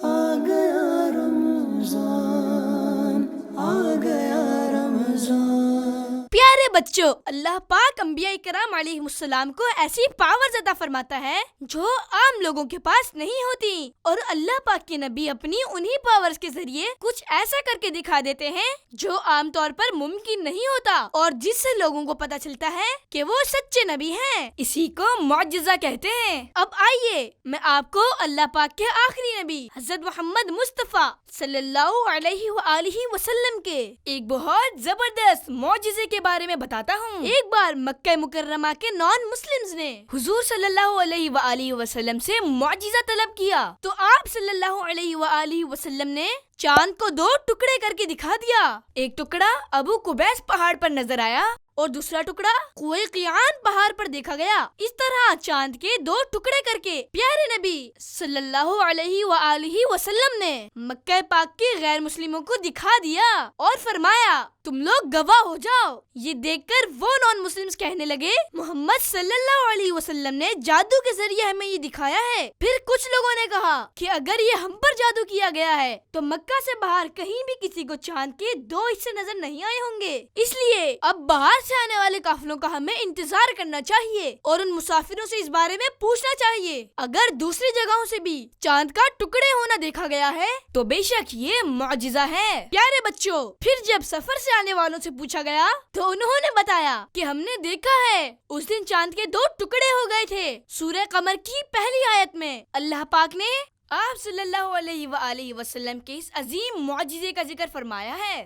آ گیا رمضان، آ گیا رمضان۔ پیارے بچوں، اللہ پاک انبیاء کرام علیہ السلام کو ایسی پاورز عطا فرماتا ہے جو عام لوگوں کے پاس نہیں ہوتی، اور اللہ پاک کے نبی اپنی انہی پاورز کے ذریعے کچھ ایسا کر کے دکھا دیتے ہیں جو عام طور پر ممکن نہیں ہوتا، اور جس سے لوگوں کو پتہ چلتا ہے کہ وہ سچے نبی ہیں۔ اسی کو معجزہ کہتے ہیں۔ اب آئیے میں آپ کو اللہ پاک کے آخری نبی حضرت محمد مصطفیٰ صلی اللہ علیہ وآلہ وسلم کے ایک بہت زبردست معجزے کے بارے میں بتاتا ہوں۔ ایک بار مکہ مکرمہ کے نان مسلمز نے حضور صلی اللہ علیہ وآلہ وسلم سے معجزہ طلب کیا، تو آپ صلی اللہ علیہ وآلہ وسلم نے چاند کو 2 ٹکڑے کر کے دکھا دیا۔ ایک ٹکڑا ابو قبیس پہاڑ پر نظر آیا اور دوسرا ٹکڑا کوہ قیان پہاڑ پر دیکھا گیا۔ اس طرح چاند کے 2 ٹکڑے کر کے پیارے نبی صلی اللہ علیہ وآلہ وسلم نے مکہ پاک کے غیر مسلموں کو دکھا دیا اور فرمایا، تم لوگ گواہ ہو جاؤ۔ یہ دیکھ کر وہ نان مسلمز کہنے لگے، محمد صلی اللہ علیہ وسلم نے جادو کے ذریعے ہمیں یہ دکھایا ہے۔ پھر کچھ لوگوں نے کہا کہ اگر یہ ہم پر جادو کیا گیا ہے تو مکہ سے باہر کہیں بھی کسی کو چاند کے 2 حصے نظر نہیں آئے ہوں گے، اس لیے اب باہر سے آنے والے قافلوں کا ہمیں انتظار کرنا چاہیے اور ان مسافروں سے اس بارے میں پوچھنا چاہیے۔ اگر دوسری جگہوں سے بھی چاند کا ٹکڑے ہونا دیکھا گیا ہے تو بے شک یہ معجزہ ہے۔ پیارے بچوں، پھر جب سفر سے آنے والوں سے پوچھا گیا تو انہوں نے بتایا کہ ہم نے دیکھا ہے اس دن چاند کے 2 ٹکڑے ہو گئے تھے۔ سورہ قمر کی پہلی آیت میں اللہ پاک نے آپ صلی اللہ علیہ وآلہ وسلم کے اس عظیم معجزے کا ذکر فرمایا ہے۔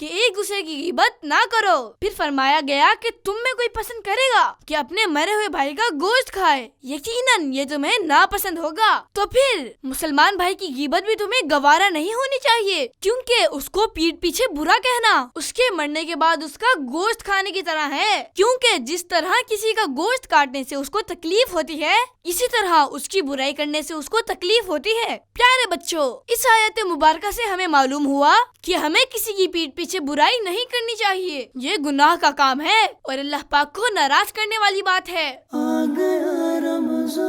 کہ ایک دوسرے کی غیبت نہ کرو. پھر فرمایا گیا کہ تم میں کوئی پسند کرے گا کہ اپنے مرے ہوئے بھائی کا گوشت کھائے؟ یقیناً یہ تمہیں ناپسند ہوگا. تو پھر مسلمان بھائی کی غیبت بھی تمہیں گوارا نہیں ہونی چاہیے، کیونکہ اس کو پیٹھ پیچھے برا کہنا اس کے مرنے کے بعد اس کا گوشت کھانے کی طرح ہے. کیونکہ جس طرح کسی کا گوشت کاٹنے سے اس کو تکلیف ہوتی ہے، اسی طرح اس کی برائی کرنے سے اس کو تکلیف ہوتی ہے. پیارے بچوں، اس آیت مبارکہ سے ہمیں معلوم ہوا کہ ہمیں کسی کی پیٹھ پیچھے برائی نہیں کرنی چاہیے. یہ گناہ کا کام ہے اور اللہ پاک کو ناراض کرنے والی بات ہے. آ گیا رمضان،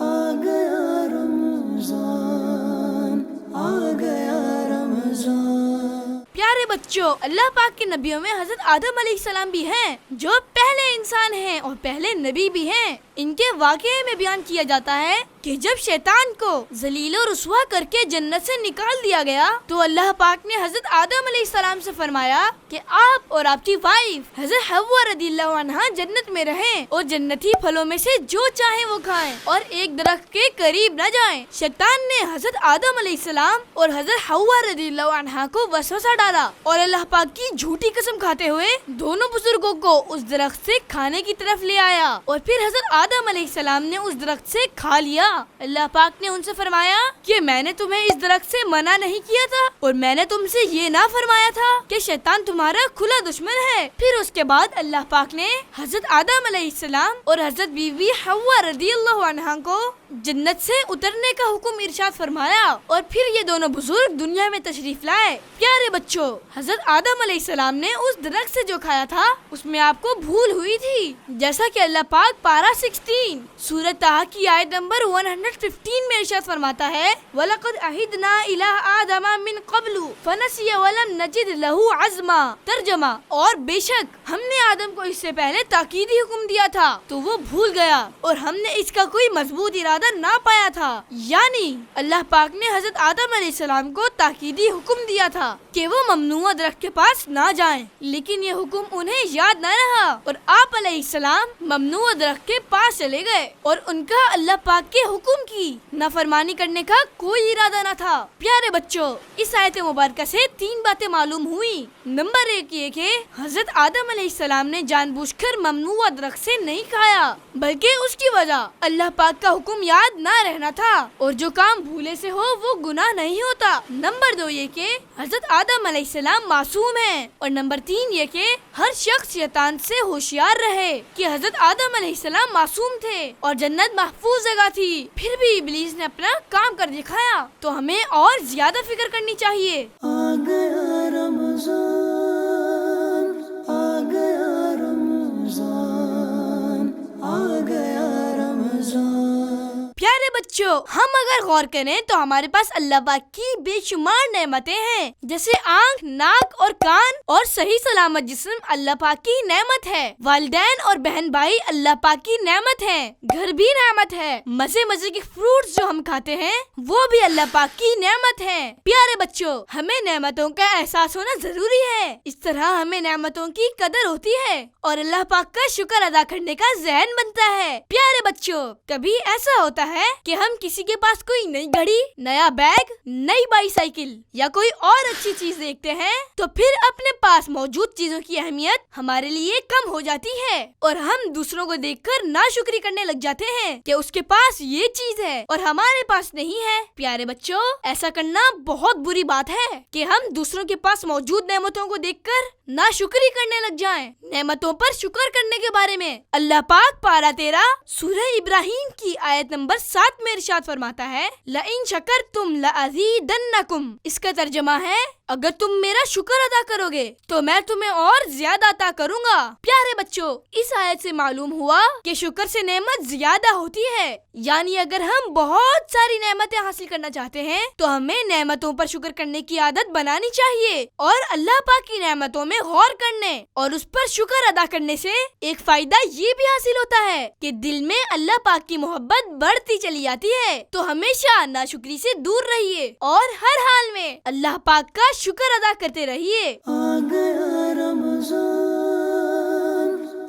آ گیا رمضان، آ گیا رمضان. پیارے بچوں، اللہ پاک کے نبیوں میں حضرت آدم علیہ السلام بھی ہیں، جو پہلے انسان ہیں اور پہلے نبی بھی ہیں. ان کے واقعے میں بیان کیا جاتا ہے کہ جب شیطان کو ذلیل و رسوا کر کے جنت سے نکال دیا گیا تو اللہ پاک نے حضرت آدم علیہ السلام سے فرمایا کہ آپ اور آپ کی وائف حضرت حوا رضی اللہ عنہا جنت میں رہیں اور جنتی پھلوں میں سے جو چاہیں وہ کھائیں اور ایک درخت کے قریب نہ جائیں. شیطان نے حضرت آدم علیہ السلام اور حضرت حوا رضی اللہ عنہا کو وسوسہ ڈالا اور اللہ پاک کی جھوٹی قسم کھاتے ہوئے دونوں بزرگوں کو اس درخت سے کھانے کی طرف لے آیا اور پھر حضرت آدم علیہ السلام نے اس درخت سے کھا لیا. اللہ پاک نے ان سے فرمایا کہ میں نے تمہیں اس درخت سے منع نہیں کیا تھا اور میں نے تم سے یہ نہ فرمایا تھا کہ شیطان تمہارا کھلا دشمن ہے. پھر اس کے بعد اللہ پاک نے حضرت آدم علیہ السلام اور حضرت بی بی حوا رضی اللہ عنہا کو جنت سے اترنے کا حکم ارشاد فرمایا اور پھر یہ دونوں بزرگ دنیا میں تشریف لائے. پیارے بچوں، حضرت آدم علیہ السلام نے اس درخت سے جو کھایا تھا اس میں آپ کو بھول ہوئی تھی، جیسا کہ اللہ پاک پارہ 16 سورۃ طٰہٰ کی آیت نمبر 115 میں ارشاد فرماتا ہے وَلَقَدْ عَهِدْنَا إِلَىٰ آدَمَ مِن قَبْلُ فَنَسِيَ وَلَمْ نَجِدْ لَهُ عَزْمًا. ترجمہ: اور بے شک ہم نے آدم کو اس سے پہلے تاکیدی حکم دیا تھا تو وہ بھول گیا اور ہم نے اس کا کوئی مضبوط ارادہ نہ پایا تھا. یعنی اللہ پاک نے حضرت آدم علیہ السلام کو تاکیدی حکم دیا تھا کہ وہ ممنوع درخت کے پاس نہ جائیں، لیکن یہ حکم انہیں یاد نہ رہا اور آپ علیہ السلام ممنوع درخت کے پاس چلے گئے اور ان کا اللہ پاک کے حکم کی نافرمانی کرنے کا کوئی ارادہ نہ تھا. پیارے بچوں، اس آیت مبارکہ سے 3 باتیں معلوم ہوئی. نمبر 1 یہ کہ حضرت آدم علیہ السلام نے جان بوجھ کر ممنوع درخت سے نہیں کھایا، بلکہ اس کی وجہ اللہ پاک کا حکم یاد نہ رہنا تھا اور جو کام بھولے سے ہو وہ گناہ نہیں ہوتا. نمبر 2 یہ کہ حضرت آدم علیہ السلام معصوم ہیں اور نمبر 3 یہ کہ ہر شخص شیطان سے ہوشیار رہے کہ حضرت آدم علیہ السلام معصوم تھے اور جنت محفوظ جگہ تھی، پھر بھی ابلیس نے اپنا کام کر دکھایا. تو ہمیں اور زیادہ فکر کرنی چاہیے. آ گیا رمضان، آ گیا رمضان، آ گیا رمضان. پیارے بچوں، ہم اگر غور کریں تو ہمارے پاس اللہ پاک کی بے شمار نعمتیں ہیں، جیسے آنکھ، ناک اور کان اور صحیح سلامت جسم اللہ پاک کی نعمت ہے. والدین اور بہن بھائی اللہ پاک کی نعمت ہے. گھر بھی نعمت ہے. مزے مزے کے فروٹس جو ہم کھاتے ہیں وہ بھی اللہ پاک کی نعمت ہے. پیارے بچوں، ہمیں نعمتوں کا احساس ہونا ضروری ہے. اس طرح ہمیں نعمتوں کی قدر ہوتی ہے اور اللہ پاک کا شکر ادا کرنے کا ذہن بنتا ہے. پیارے بچوں، کبھی ایسا ہوتا ہے کہ ہم کسی کے پاس کوئی نئی گھڑی، نیا بیگ، نئی بائی سائیکل یا کوئی اور اچھی چیز دیکھتے ہیں تو پھر اپنے پاس موجود چیزوں کی اہمیت ہمارے لیے کم ہو جاتی ہے اور ہم دوسروں کو دیکھ کر ناشکری کرنے لگ جاتے ہیں کہ اس کے پاس یہ چیز ہے اور ہمارے پاس نہیں ہے. پیارے بچوں، ایسا کرنا بہت بری بات ہے کہ ہم دوسروں کے پاس موجود نعمتوں کو دیکھ کر ناشکری کرنے لگ جائیں. نعمتوں پر شکر کرنے کے بارے میں اللہ پاک پارہ 13 سورہ ابراہیم کی آیت نمبر 7 میں ارشاد فرماتا ہے لَإِن شَكَرْتُمْ لَأَزِيدَنَّكُمْ. اس کا ترجمہ ہے اگر تم میرا شکر ادا کرو گے تو میں تمہیں اور زیادہ عطا کروں گا. پیارے بچوں، اس آیت سے معلوم ہوا کہ شکر سے نعمت زیادہ ہوتی ہے. یعنی اگر ہم بہت ساری نعمتیں حاصل کرنا چاہتے ہیں تو ہمیں نعمتوں پر شکر کرنے کی عادت بنانی چاہیے اور اللہ پاک کی نعمتوں میں غور کرنے اور اس پر شکر ادا کرنے سے ایک فائدہ یہ بھی حاصل ہوتا ہے کہ دل میں اللہ پاک کی محبت بڑھتی چلی جاتی ہے. تو ہمیشہ ناشکری سے دور رہیے اور ہر حال میں اللہ پاک کا شکر ادا کرتے رہیے. آ گیا رمضان،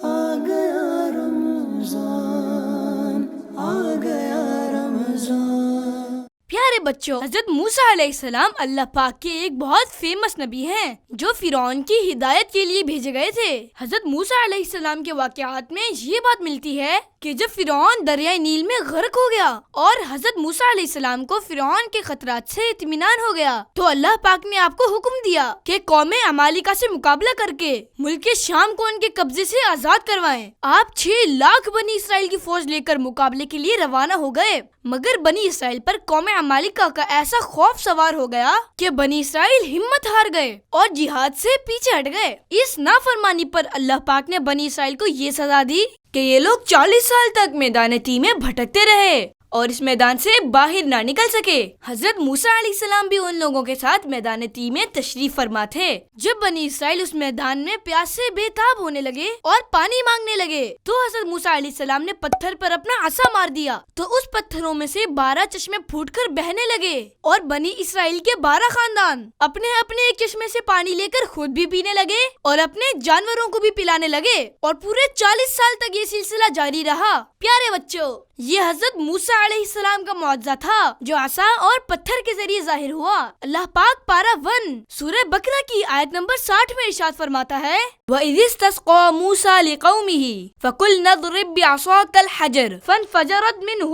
آ گیا رمضان، آ گیا رمضان. پیارے بچوں، حضرت موسیٰ علیہ السلام اللہ پاک کے ایک بہت فیمس نبی ہیں جو فرعون کی ہدایت کے لیے بھیجے گئے تھے۔ حضرت موسیٰ علیہ السلام کے واقعات میں یہ بات ملتی ہے کہ جب فرعون دریائے نیل میں غرق ہو گیا اور حضرت موسیٰ علیہ السلام کو فرعون کے خطرات سے اطمینان ہو گیا تو اللہ پاک نے آپ کو حکم دیا کہ قوم عمالقہ سے مقابلہ کر کے ملک شام کو ان کے قبضے سے آزاد کروائیں۔ آپ 6 لاکھ بنی اسرائیل کی فوج لے کر مقابلے کے لیے روانہ ہو گئے، مگر بنی اسرائیل پر قوم عمالقہ کا ایسا خوف سوار ہو گیا کہ بنی اسرائیل ہمت ہار گئے اور جہاد سے پیچھے ہٹ گئے۔ اس نافرمانی پر اللہ پاک نے بنی اسرائیل کو یہ سزا دی کہ یہ لوگ 40 سال تک میدان تیہ میں بھٹکتے رہے اور اس میدان سے باہر نہ نکل سکے۔ حضرت موسیٰ علیہ السلام بھی ان لوگوں کے ساتھ میدان تیہ میں تشریف فرما تھے۔ جب بنی اسرائیل اس میدان میں پیاس سے بے تاب ہونے لگے اور پانی مانگنے لگے تو حضرت موسیٰ علیہ السلام نے پتھر پر اپنا عصا مار دیا تو اس پتھروں میں سے 12 چشمے پھوٹ کر بہنے لگے اور بنی اسرائیل کے 12 خاندان اپنے اپنے ایک چشمے سے پانی لے کر خود بھی پینے لگے اور اپنے جانوروں کو بھی پلانے لگے اور پورے 40 سال تک یہ سلسلہ جاری رہا۔ پیارے بچوں، یہ حضرت موسیٰ علیہ السلام کا معجزہ تھا جو عصا اور پتھر کے ذریعے ظاہر ہوا۔ اللہ پاک پارہ 1 سورہ بقرہ کی آیت نمبر 60 میں ارشاد فرماتا ہے وَإِذِ اسْتَسْقَىٰ مُوسَىٰ لِقَوْمِهِ فَقُلْنَا اضْرِب بِّعَصَاكَ الْحَجَرَ فَانْفَجَرَتْ مِنْهُ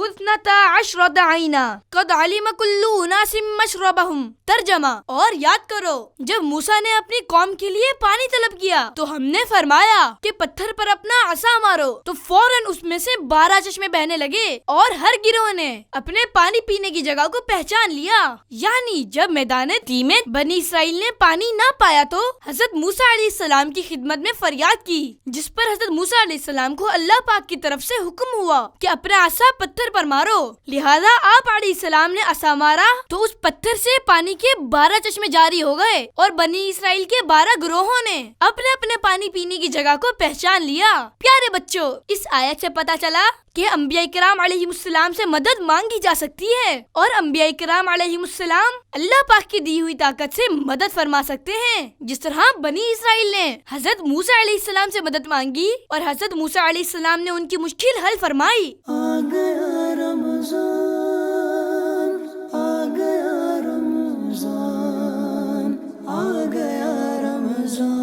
12 عَيْنًا قَدْ عَلِمَ كُلُّ أُنَاسٍ مَّشْرَبَهُمْ۔ ترجمہ، اور یاد کرو جب موسیٰ نے اپنی قوم کے لیے پانی طلب کیا تو ہم نے فرمایا کہ پتھر پر اپنا عصا مارو تو فوراً اس میں سے 12 چشمے بہنے لگے اور ہر گروہ نے اپنے پانی پینے کی جگہ کو پہچان لیا۔ یعنی جب میدان تیہ میں بنی اسرائیل نے پانی نہ پایا تو حضرت موسیٰ علیہ السلام کی خدمت میں فریاد کی، جس پر حضرت موسیٰ علیہ السلام کو اللہ پاک کی طرف سے حکم ہوا کہ اپنا عصا پتھر پر مارو۔ لہذا آپ علیہ السلام نے عصا مارا تو اس پتھر سے پانی کے 12 چشمے جاری ہو گئے اور بنی اسرائیل کے 12 گروہوں نے اپنے اپنے پانی پینے کی جگہ کو پہچان لیا۔ پیارے بچوں، اس آیت سے پتہ چلا کہ انبیاء کرام علیہ السلام سے مدد مانگی جا سکتی ہے اور انبیاء کرام علیہ السلام اللہ پاک کی دی ہوئی طاقت سے مدد فرما سکتے ہیں، جس طرح بنی اسرائیل نے حضرت موسیٰ علیہ السلام سے مدد مانگی اور حضرت موسیٰ علیہ السلام نے ان کی مشکل حل فرمائی۔ آ گیا رمضان، آ گیا رمضان، آ گیا رمضان۔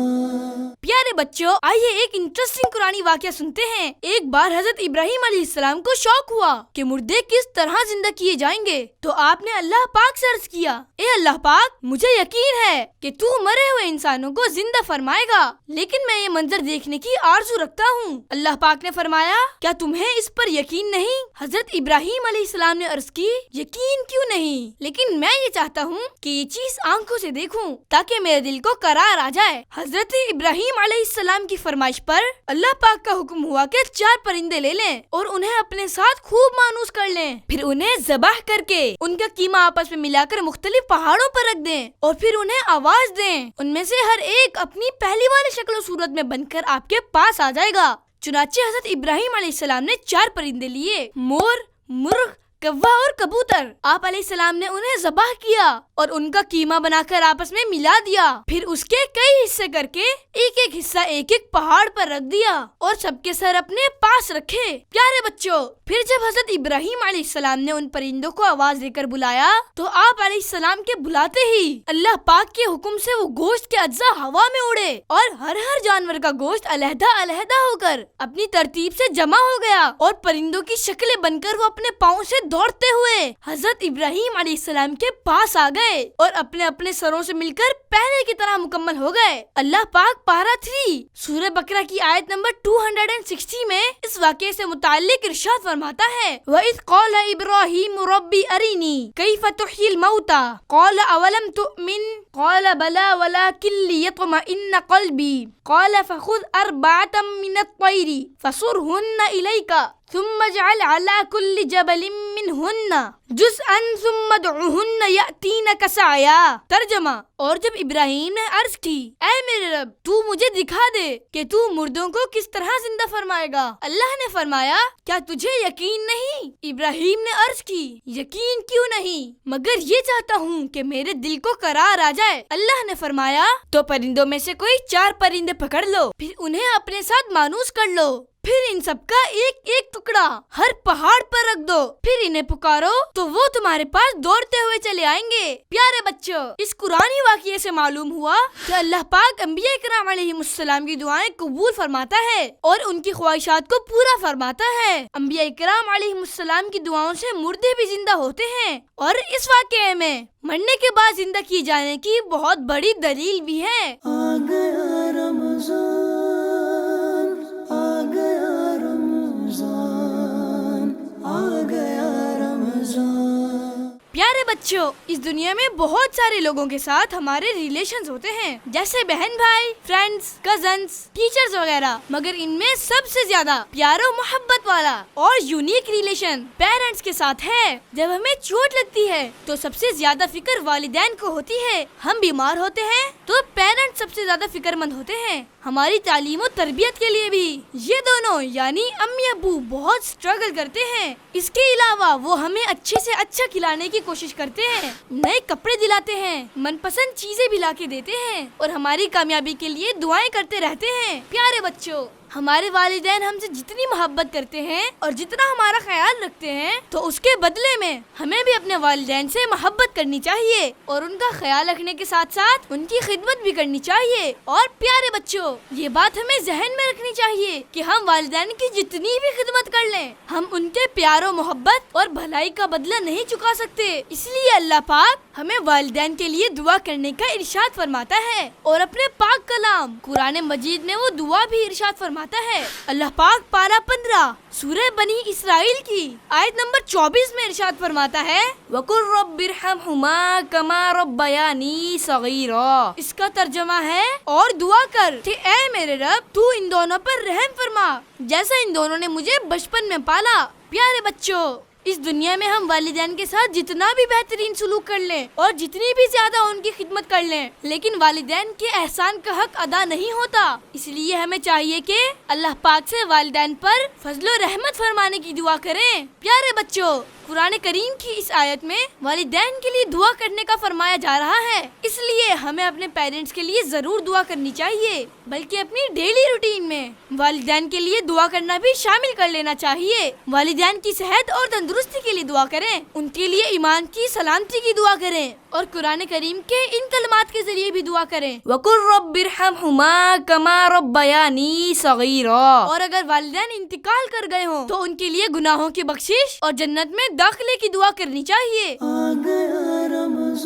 پیارے بچوں، آئیے ایک انٹرسٹنگ قرآنی واقعہ سنتے ہیں۔ ایک بار حضرت ابراہیم علیہ السلام کو شوق ہوا کہ مردے کس طرح زندہ کیے جائیں گے تو آپ نے اللہ پاک سے عرض کیا، اے اللہ پاک، مجھے یقین ہے کہ تو مرے ہوئے انسانوں کو زندہ فرمائے گا، لیکن میں یہ منظر دیکھنے کی آرزو رکھتا ہوں۔ اللہ پاک نے فرمایا، کیا تمہیں اس پر یقین نہیں؟ حضرت ابراہیم علیہ السلام نے عرض کی، یقین کیوں نہیں، لیکن میں یہ چاہتا ہوں کہ یہ چیز آنکھوں سے دیکھوں تاکہ میرے دل کو قرار آ جائے۔ حضرت ابراہیم علیہ السلام کی فرمائش پر اللہ پاک کا حکم ہوا کہ 4 پرندے لے لیں اور انہیں اپنے ساتھ خوب مانوس کر لیں، پھر انہیں ذبح کر کے ان کا قیمہ آپس میں ملا کر مختلف پہاڑوں پر رکھ دیں اور پھر انہیں آواز دیں۔ ان میں سے ہر ایک اپنی پہلی والی شکل و صورت میں بن کر آپ کے پاس آ جائے گا۔ چنانچہ حضرت ابراہیم علیہ السلام نے 4 پرندے لیے، مور، مرغ، کوا اور کبوتر۔ آپ علیہ السلام نے انہیں ذبح کیا اور ان کا قیمہ بنا کر آپس میں ملا دیا، پھر اس کے کئی حصے کر کے ایک ایک حصہ ایک ایک پہاڑ پر رکھ دیا اور سب کے سر اپنے پاس رکھے۔ پیارے بچوں، پھر جب حضرت ابراہیم علیہ السلام نے ان پرندوں کو آواز دے کر بلایا تو آپ علیہ السلام کے بلاتے ہی اللہ پاک کے حکم سے وہ گوشت کے اجزاء ہوا میں اڑے اور ہر جانور کا گوشت علیحدہ علیحدہ ہو کر اپنی ترتیب سے جمع ہو گیا اور پرندوں کی شکلیں بن کر وہ اپنے پاؤں سے دوڑتے ہوئے حضرت ابراہیم علیہ السلام کے پاس آ گئے اور اپنے اپنے سروں سے مل کر پہلے کی طرح مکمل ہو گئے۔ اللہ پاک پارہ 3 سورہ بقرہ کی آیت نمبر 260 میں اس واقعے سے متعلق ارشاد فرماتا ہے، وَإِذْ قَالَ إِبْرَاهِيمُ رَبِّ أَرِنِي كَيْفَ تُحْيِي الْمَوْتَى قَالَ أَوَلَمْ تُؤْمِنْ قَالَ بَلَى وَلَكِنْ لِيَطْمَئِنَّ قَلْبِي قَالَ فَخُذْ 4 مِنَ الطَّيْرِ فَصُرْهُنَّ إِلَيْكَ ثم اجعل على كل جبل منهن جزءا ثم ادعهن يأتينك سعيا۔ ترجمہ، اور جب ابراہیم نے عرض کی، اے میرے رب، تو مجھے دکھا دے کہ تو مردوں کو کس طرح زندہ فرمائے گا۔ اللہ نے فرمایا، کیا تجھے یقین نہیں؟ ابراہیم نے عرض کی، یقین کیوں نہیں، مگر یہ چاہتا ہوں کہ میرے دل کو قرار آ جائے۔ اللہ نے فرمایا، تو پرندوں میں سے کوئی 4 پرندے پکڑ لو، پھر انہیں اپنے ساتھ مانوس کر لو پھر ان سب کا ایک ایک ٹکڑا ہر پہاڑ پر رکھ دو، پھر انہیں پکارو تو وہ تمہارے پاس دوڑتے ہوئے چلے آئیں گے۔ پیارے بچوں، اس قرآنی واقعے سے معلوم ہوا کہ اللہ پاک انبیاء کرام علیہ السلام کی دعائیں قبول فرماتا ہے اور ان کی خواہشات کو پورا فرماتا ہے۔ انبیاء کرام علیہ السلام کی دعاؤں سے مردے بھی زندہ ہوتے ہیں، اور اس واقعے میں مرنے کے بعد زندہ کیے جانے کی بہت بڑی دلیل بھی ہے۔ آ گیا رمضان، آ گیا رمضان، آ گیا رمضان۔ پیارے بچوں، اس دنیا میں بہت سارے لوگوں کے ساتھ ہمارے ریلیشنز ہوتے ہیں، جیسے بہن بھائی، فرینڈز، کزنز، ٹیچرز وغیرہ، مگر ان میں سب سے زیادہ پیار و محبت والا اور یونیک ریلیشن پیرنٹس کے ساتھ ہے۔ جب ہمیں چوٹ لگتی ہے تو سب سے زیادہ فکر والدین کو ہوتی ہے، ہم بیمار ہوتے ہیں تو پیرنٹس سب سے زیادہ فکر مند ہوتے ہیں، ہماری تعلیم و تربیت کے لیے بھی یہ دونوں یعنی امی ابو بہت اسٹرگل کرتے ہیں۔ اس کے علاوہ وہ ہمیں اچھے سے اچھا کھلانے کی کوشش کرتے ہیں، نئے کپڑے دلاتے ہیں، من پسند چیزیں بھی لا کے دیتے ہیں اور ہماری کامیابی کے لیے دعائیں کرتے رہتے ہیں۔ پیارے بچوں، ہمارے والدین ہم سے جتنی محبت کرتے ہیں اور جتنا ہمارا خیال رکھتے ہیں تو اس کے بدلے میں ہمیں بھی اپنے والدین سے محبت کرنی چاہیے اور ان کا خیال رکھنے کے ساتھ ساتھ ان کی خدمت بھی کرنی چاہیے۔ اور پیارے بچوں، یہ بات ہمیں ذہن میں رکھنی چاہیے کہ ہم والدین کی جتنی بھی خدمت کر لیں، ہم ان کے پیار و محبت اور بھلائی کا بدلہ نہیں چکا سکتے۔ اس لیے اللہ پاک ہمیں والدین کے لیے دعا کرنے کا ارشاد فرماتا ہے، اور اپنے پاک کلام قرآن مجید میں وہ دعا بھی ارشاد فرماتا ہے۔ اللہ پاک پارہ 15 سورہ بنی اسرائیل کی آیت نمبر 24 میں ارشاد فرماتا ہے، وَقُلْ رَبِّ ارْحَمْهُمَا كَمَا رَبَّيَانِي صَغِيرًا۔ اس کا ترجمہ ہے، اور دعا کر کہ اے میرے رب تو ان دونوں پر رحم فرما جیسا ان دونوں نے مجھے بچپن میں پالا۔ پیارے بچوں، اس دنیا میں ہم والدین کے ساتھ جتنا بھی بہترین سلوک کر لیں اور جتنی بھی زیادہ ان کی خدمت کر لیں، لیکن والدین کے احسان کا حق ادا نہیں ہوتا۔ اس لیے ہمیں چاہیے کہ اللہ پاک سے والدین پر فضل و رحمت فرمانے کی دعا کریں۔ پیارے بچوں، قرآن کریم کی اس آیت میں والدین کے لیے دعا کرنے کا فرمایا جا رہا ہے، اس لیے ہمیں اپنے پیرنٹس کے لیے ضرور دعا کرنی چاہیے، بلکہ اپنی ڈیلی روٹین میں والدین کے لیے دعا کرنا بھی شامل کر لینا چاہیے۔ والدین کی صحت اور تندرستی کے لیے دعا کریں، ان کے لیے ایمان کی سلامتی کی دعا کریں، اور قرآن کریم کے ان کلمات کے ذریعے بھی دعا کریں، وَقُلْ رَبِّ ارْحَمْهُمَا كَمَا رَبَّيَانِي صَغِيرًا۔ اور اگر والدین انتقال کر گئے ہوں تو ان کے لیے گناہوں کی بخشش اور جنت میں داخلے کی دعا کرنی چاہیے۔ آ گیا رمضان،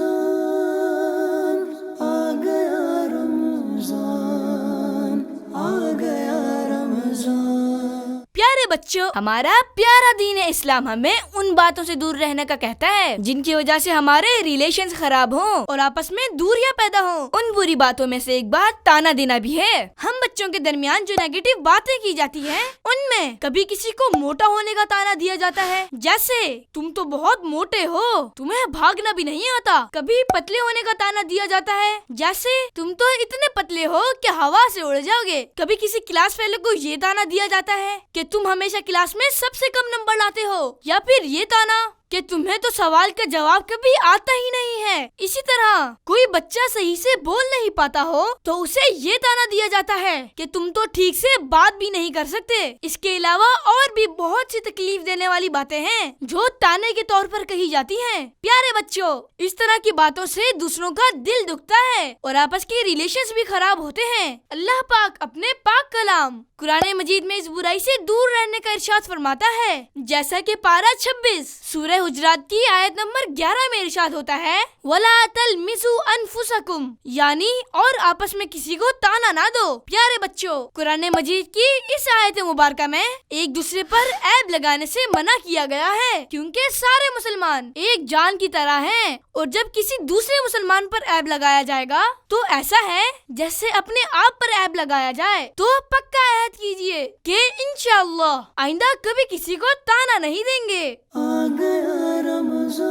آ گیا رمضان، آ گیا رمضان۔ پیارے بچوں، ہمارا پیارا دین اسلام ہمیں ان باتوں سے دور رہنے کا کہتا ہے جن کی وجہ سے ہمارے ریلیشنز خراب ہوں اور آپس میں دوریاں پیدا ہوں۔ ان بری باتوں میں سے ایک بات تانا دینا بھی ہے۔ ہم بچوں کے درمیان جو نیگیٹو باتیں کی جاتی ہیں، ان میں کبھی کسی کو موٹا ہونے کا تانا دیا جاتا ہے، جیسے تم تو بہت موٹے ہو، تمہیں بھاگنا بھی نہیں آتا۔ کبھی پتلے ہونے کا تانا دیا جاتا ہے، جیسے تم تو اتنے پتلے ہو کہ ہوا سے اڑ جاؤ گے۔ کبھی کسی کلاس فیلو کو یہ تانا دیا جاتا ہے کہ تم ہمیشہ کلاس میں سب سے کم نمبر لاتے ہو، یا پھر یہ تانا کہ تمہیں تو سوال کا جواب کبھی آتا ہی نہیں ہے۔ اسی طرح کوئی بچہ صحیح سے بول نہیں پاتا ہو تو اسے یہ تانا دیا جاتا ہے کہ تم تو ٹھیک سے بات بھی نہیں کر سکتے۔ اس کے علاوہ اور بھی بہت سی تکلیف دینے والی باتیں ہیں جو تانے کے طور پر کہی جاتی ہیں۔ پیارے بچوں، اس طرح کی باتوں سے دوسروں کا دل دکھتا ہے اور آپس کے ریلیشنز بھی خراب ہوتے ہیں۔ اللہ پاک اپنے پاک کلام قرآن مجید میں اس برائی سے دور رہنے کا ارشاد فرماتا ہے، جیسا کہ پارہ 26 سورہ حجرات کی آیت نمبر 11 میں ارشاد ہوتا ہے، وَلَا تَلْمِزُوا أَنفُسَكُمْ، یعنی اور آپس میں کسی کو تانا نہ دو۔ پیارے بچوں، قرآن مجید کی اس آیت مبارکہ میں ایک دوسرے پر عیب لگانے سے منع کیا گیا ہے، کیونکہ سارے مسلمان ایک جان کی طرح ہیں، اور جب کسی دوسرے مسلمان پر عیب لگایا جائے گا تو ایسا ہے جیسے اپنے آپ پر عیب لگایا جائے۔ تو پکا عہد کیجئے کہ انشاءاللہ آئندہ کبھی کسی کو تانا نہیں دیں گے۔ آ گیا رمضان،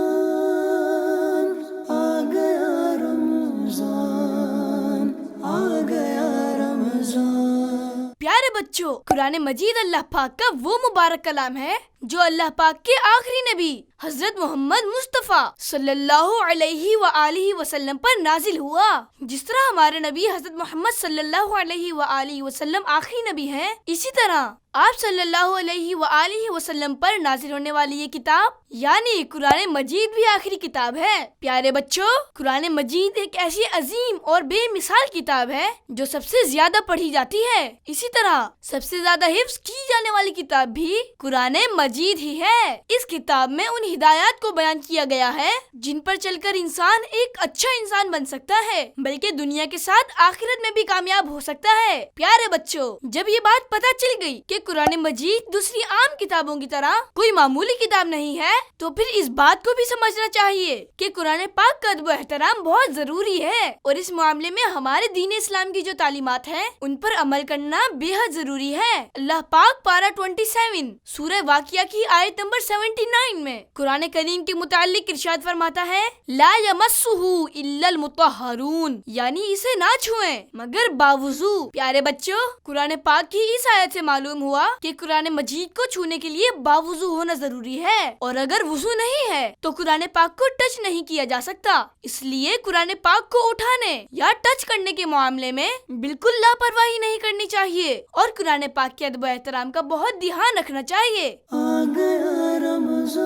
آ گیا رمضان، آ گیا رمضان۔ پیارے بچوں، قرآن مجید اللہ پاک کا وہ مبارک کلام ہے جو اللہ پاک کے آخری نبی حضرت محمد مصطفیٰ صلی اللہ علیہ وآلہ وسلم پر نازل ہوا۔ جس طرح ہمارے نبی حضرت محمد صلی اللہ علیہ وآلہ وسلم آخری نبی ہیں، اسی طرح آپ صلی اللہ علیہ وآلہ وسلم پر نازل ہونے والی یہ کتاب یعنی قرآن مجید بھی آخری کتاب ہے۔ پیارے بچوں، قرآن مجید ایک ایسی عظیم اور بے مثال کتاب ہے جو سب سے زیادہ پڑھی جاتی ہے۔ اسی طرح سب سے زیادہ حفظ کی جانے والی کتاب بھی قرآن مجید ہی ہے۔ اس کتاب میں ان ہدایات کو بیان کیا گیا ہے جن پر چل کر انسان ایک اچھا انسان بن سکتا ہے، بلکہ دنیا کے ساتھ آخرت میں بھی کامیاب ہو سکتا ہے۔ پیارے بچوں، جب یہ بات پتہ چل گئی کہ قرآن مجید دوسری عام کتابوں کی طرح کوئی معمولی کتاب نہیں ہے، تو پھر اس بات کو بھی سمجھنا چاہیے کہ قرآن پاک کا ادب و احترام بہت ضروری ہے، اور اس معاملے میں ہمارے دین اسلام کی جو تعلیمات ہیں ان پر عمل کرنا بے حد ضروری ہے۔ اللہ پاک پارہ 27 سورہ واقعہ کی آیت نمبر 79 میں قرآن کریم کے متعلق ارشاد فرماتا ہے، لا یمسہ الا المطہرون، یعنی اسے نہ چھوئیں مگر باوضو۔ پیارے بچوں، قرآن پاک کی اس آیت سے معلوم ہوا کہ قرآن مجید کو چھونے کے لیے باوضو ہونا ضروری ہے، اور اگر وضو نہیں ہے تو قرآن پاک کو ٹچ نہیں کیا جا سکتا۔ اس لیے قرآن پاک کو اٹھانے یا ٹچ کرنے کے معاملے میں بالکل لاپرواہی نہیں کرنی چاہیے، اور قرآن پاک کے ادب و احترام کا بہت دھیان رکھنا چاہیے۔ آ گیا رمضان،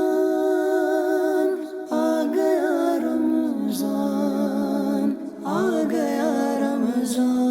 آ گیا رمضان، آ گیا رمضان۔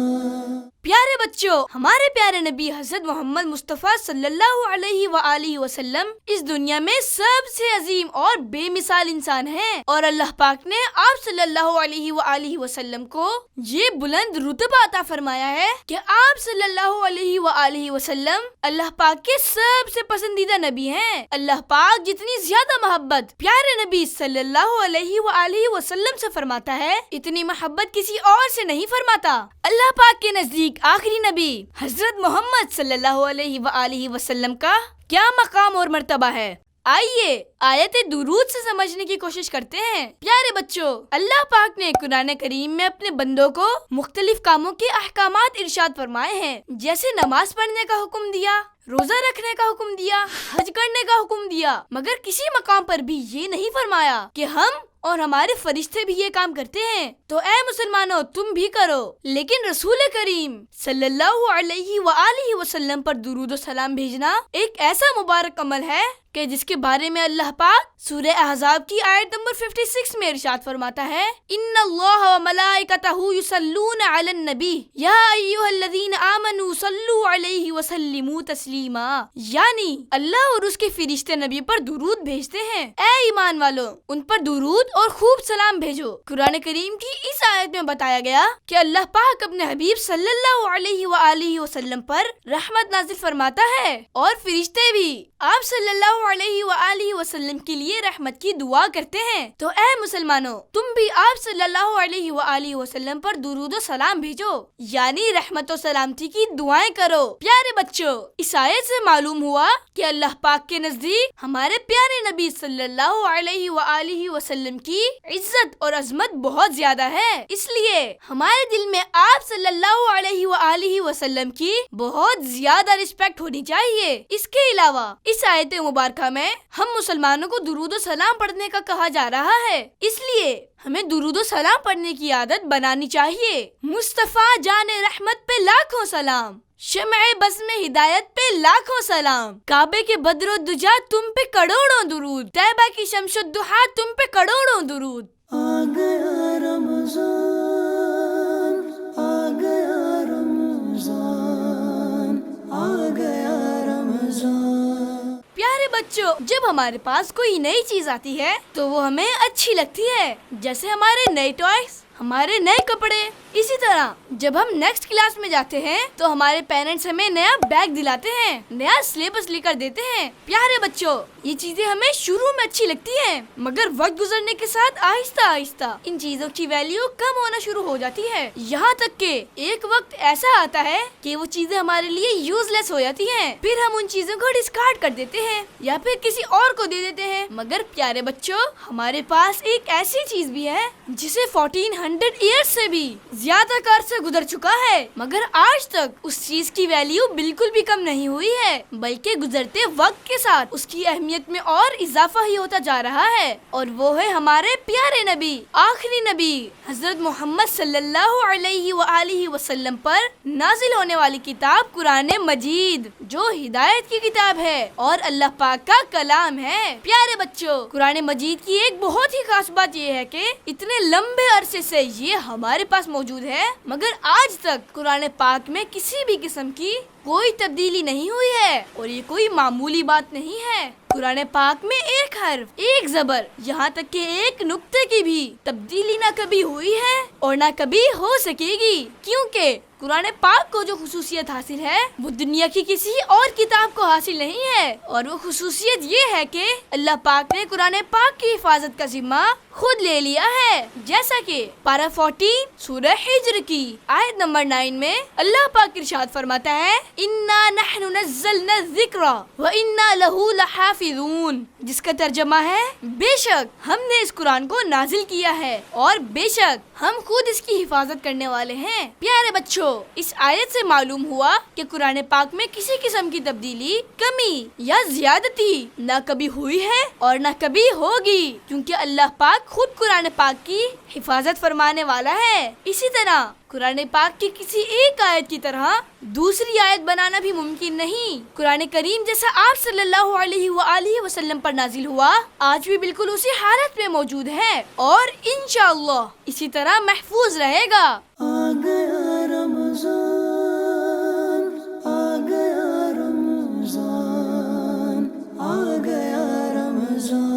پیارے بچوں، ہمارے پیارے نبی حضرت محمد مصطفیٰ صلی اللہ علیہ وآلہ وسلم اس دنیا میں سب سے عظیم اور بے مثال انسان ہیں، اور اللہ پاک نے آپ صلی اللہ علیہ وآلہ وسلم کو یہ بلند رتبہ عطا فرمایا ہے کہ آپ صلی اللہ علیہ وآلہ وسلم اللہ پاک کے سب سے پسندیدہ نبی ہیں۔ اللہ پاک جتنی زیادہ محبت پیارے نبی صلی اللہ علیہ وآلہ وسلم سے فرماتا ہے، اتنی محبت کسی اور سے نہیں فرماتا۔ اللہ پاک کے نزدیک آخری نبی حضرت محمد صلی اللہ علیہ وآلہ وسلم کا کیا مقام اور مرتبہ ہے؟ آئیے آیت درود سے سمجھنے کی کوشش کرتے ہیں۔ پیارے بچوں، اللہ پاک نے قرآن کریم میں اپنے بندوں کو مختلف کاموں کے احکامات ارشاد فرمائے ہیں، جیسے نماز پڑھنے کا حکم دیا، روزہ رکھنے کا حکم دیا، حج کرنے کا حکم دیا، مگر کسی مقام پر بھی یہ نہیں فرمایا کہ ہم اور ہمارے فرشتے بھی یہ کام کرتے ہیں، تو اے مسلمانوں تم بھی کرو۔ لیکن رسول کریم صلی اللہ علیہ وآلہ وسلم پر درود و سلام بھیجنا ایک ایسا مبارک عمل ہے کہ جس کے بارے میں اللہ پاک سورہ احزاب کی آیت نمبر 56 میں ارشاد فرماتا ہے، ان اللہ وملائکتہ یصلون علی النبی یا ایھا الذین آمنوا صلوا علیہ وسلموا تسلیما، یعنی اللہ اور اس کے فرشتے نبی پر درود بھیجتے ہیں۔ اے ایمان والو، ان پر درود اور خوب سلام بھیجو۔ قرآن کریم کی اس آیت میں بتایا گیا کہ اللہ پاک اپنے حبیب صلی اللہ علیہ وآلہ وسلم پر رحمت نازل فرماتا ہے، اور فرشتے بھی آپ صلی اللہ علیہ وآلہ وسلم کے لیے رحمت کی دعا کرتے ہیں۔ تو اے مسلمانوں، تم بھی آپ صلی اللہ علیہ وآلہ وسلم پر درود و سلام بھیجو، یعنی رحمت و سلامتی کی دعائیں کرو۔ پیارے بچوں، اس آیت سے معلوم ہوا کہ اللہ پاک کے نزدیک ہمارے پیارے نبی صلی اللہ علیہ وآلہ وسلم کی عزت اور عظمت بہت زیادہ ہے، اس لیے ہمارے دل میں آپ صلی اللہ علیہ وآلہ وسلم کی بہت زیادہ رسپیکٹ ہونی چاہیے۔ اس کے علاوہ اس آیت مبارکہ میں ہم مسلمانوں کو درود و سلام پڑھنے کا کہا جا رہا ہے، اس لیے ہمیں درود و سلام پڑھنے کی عادت بنانی چاہیے۔ مصطفیٰ جان رحمت پہ لاکھوں سلام، شمع بزم ہدایت پہ لاکھوں سلام، کعبے کے بدر و دجا تم پہ کروڑوں درود، طیبہ کی شمس الضحیٰ تم پہ کروڑوں درود۔ آ گیا رمضان، آ گیا رمضان، آ گیا رمضان۔ پیارے بچوں، جب ہمارے پاس کوئی نئی چیز آتی ہے تو وہ ہمیں اچھی لگتی ہے، جیسے ہمارے نئے ٹوائز، ہمارے نئے کپڑے۔ اسی طرح جب ہم نیکسٹ کلاس میں جاتے ہیں تو ہمارے پیرنٹس ہمیں نیا بیگ دلاتے ہیں، نیا سلیبس لے کر دیتے ہیں۔ پیارے بچوں، یہ چیزیں ہمیں شروع میں اچھی لگتی ہیں، مگر وقت گزرنے کے ساتھ آہستہ آہستہ ان چیزوں کی ویلیو کم ہونا شروع ہو جاتی ہے، یہاں تک کہ ایک وقت ایسا آتا ہے کہ وہ چیزیں ہمارے لیے یوز لیس ہو جاتی ہیں، پھر ہم ان چیزوں کو ڈسکارڈ کر دیتے ہیں یا پھر کسی اور کو دے دیتے ہیں۔ مگر پیارے بچوں، ہمارے پاس ایک ایسی چیز بھی ہے جسے 1400 100 ایئرز سے بھی زیادہ کا عرصہ گزر چکا ہے، مگر آج تک اس چیز کی ویلیو بالکل بھی کم نہیں ہوئی ہے، بلکہ گزرتے وقت کے ساتھ اس کی اہمیت میں اور اضافہ ہی ہوتا جا رہا ہے، اور وہ ہے ہمارے پیارے نبی، آخری نبی حضرت محمد صلی اللہ علیہ وآلہ وسلم پر نازل ہونے والی کتاب قرآن مجید، جو ہدایت کی کتاب ہے اور اللہ پاک کا کلام ہے۔ پیارے بچوں، قرآن مجید کی ایک بہت ہی خاص بات یہ ہے کہ اتنے لمبے عرصے سے یہ ہمارے پاس موجود ہے، مگر آج تک قرآن پاک میں کسی بھی قسم کی کوئی تبدیلی نہیں ہوئی ہے، اور یہ کوئی معمولی بات نہیں ہے۔ قرآن پاک میں ایک حرف، ایک زبر، یہاں تک کہ ایک نقطے کی بھی تبدیلی نہ کبھی ہوئی ہے اور نہ کبھی ہو سکے گی، کیونکہ قرآن پاک کو جو خصوصیت حاصل ہے وہ دنیا کی کسی اور کتاب کو حاصل نہیں ہے، اور وہ خصوصیت یہ ہے کہ اللہ پاک نے قرآن پاک کی حفاظت کا ذمہ خود لے لیا ہے، جیسا کہ پارہ 14 سورہ ہجر کی آیت نمبر 9 میں اللہ پاک ارشاد فرماتا ہے، اِنَّا نَحْنُ نَزَّلْنَا الذِّكْرَ وَإِنَّا لَهُ لَحَافِظُونَ، جس کا ترجمہ ہے بے شک ہم نے اس قرآن کو نازل کیا ہے اور بے شک ہم خود اس کی حفاظت کرنے والے ہیں۔ پیارے بچوں، اس آیت سے معلوم ہوا کہ قرآن پاک میں کسی قسم کی تبدیلی، کمی یا زیادتی نہ کبھی ہوئی ہے اور نہ کبھی ہوگی، کیونکہ اللہ پاک خود قرآن پاک کی حفاظت فرمانے والا ہے۔ اسی طرح قرآن پاک کی کسی ایک آیت کی طرح دوسری آیت بنانا بھی ممکن نہیں۔ قرآن کریم جیسا آپ صلی اللہ علیہ وآلہ وسلم پر نازل ہوا، آج بھی بالکل اسی حالت میں موجود ہے اور انشاءاللہ اسی طرح محفوظ رہے گا۔ آ گیا رمضان، آ گیا رمضان، آ گیا رمضان۔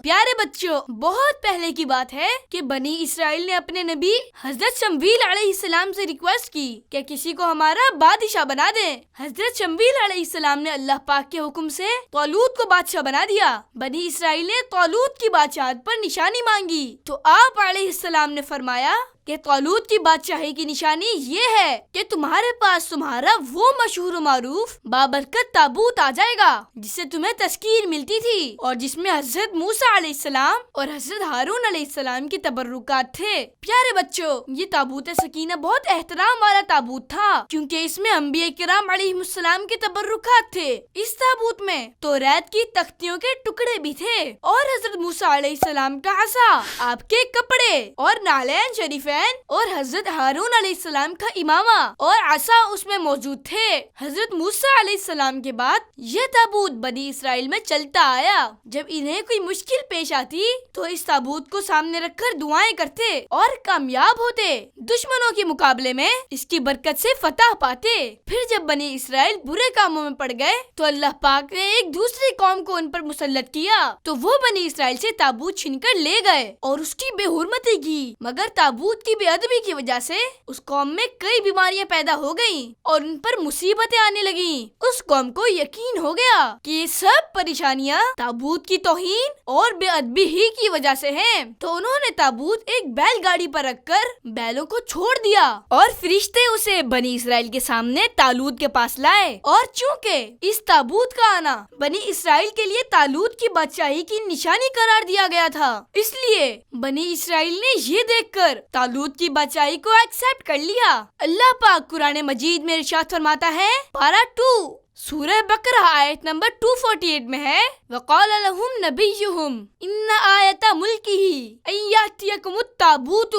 پیارے بچوں، بہت پہلے کی بات ہے کہ بنی اسرائیل نے اپنے نبی حضرت شمویل علیہ السلام سے ریکویسٹ کی کہ کسی کو ہمارا بادشاہ بنا دیں۔ حضرت شمویل علیہ السلام نے اللہ پاک کے حکم سے طالوت کو بادشاہ بنا دیا۔ بنی اسرائیل نے طالوت کی بادشاہت پر نشانی مانگی تو آپ علیہ السلام نے فرمایا کہ طالوت کی بادشاہی کی نشانی یہ ہے کہ تمہارے پاس تمہارا وہ مشہور و معروف بابرکت تابوت آ جائے گا جس سے تمہیں تذکیر ملتی تھی، اور جس میں حضرت موسیٰ علیہ السلام اور حضرت ہارون علیہ السلام کی تبرکات تھے۔ پیارے بچوں، یہ تابوت سکینہ بہت احترام والا تابوت تھا، کیونکہ اس میں انبیاء کرام علیہ السلام کے تبرکات تھے۔ اس تابوت میں توریت کی تختیوں کے ٹکڑے بھی تھے، اور حضرت موسیٰ علیہ السلام کا عصا، آپ کے کپڑے اور نالین شریفین اور حضرت ہارون علیہ السلام کا امامہ اور عصا اس میں موجود تھے۔ حضرت موسیٰ علیہ السلام کے بعد یہ تابوت بنی اسرائیل میں چلتا آیا۔ جب انہیں کوئی مشکل پیش آتی تو اس تابوت کو سامنے رکھ کر دعائیں کرتے اور کامیاب ہوتے، دشمنوں کے مقابلے میں اس کی برکت سے فتح پاتے۔ پھر جب بنی اسرائیل برے کاموں میں پڑ گئے تو اللہ پاک نے ایک دوسری قوم کو ان پر مسلط کیا، تو وہ بنی اسرائیل سے تابوت چھین کر لے گئے اور اس کی بے حرمتی کی، مگر تابوت کی بے ادبی کی وجہ سے اس قوم میں کئی بیماریاں پیدا ہو گئیں اور ان پر مصیبتیں آنے لگیں۔ اس قوم کو یقین ہو گیا کہ یہ سب پریشانیاں تابوت کی توہین اور بے ادبی ہی کی وجہ سے ہیں، تو انہوں نے تابوت ایک بیل گاڑی پر رکھ کر بیلوں کو چھوڑ دیا اور فرشتے اسے بنی اسرائیل کے سامنے طالوت کے پاس لائے، اور چونکہ اس تابوت کا آنا بنی اسرائیل کے لیے طالوت کی بادشاہی کی نشانی قرار دیا گیا تھا، اس لیے بنی اسرائیل نے یہ دیکھ کر طالوت کی بادشاہی کو ایکسپٹ کر لیا۔ اللہ پاک قرآن مجید میں ارشاد فرماتا ہے، پارہ 2 سورہ بقرہ آیت نمبر 248 میں ہے، وَقَالَ لَهُمْ نَبِيُّهُمْ إِنَّ آيَةَ مُلْكِهِ أَن يَأْتِيَكُمُ التَّابُوتُ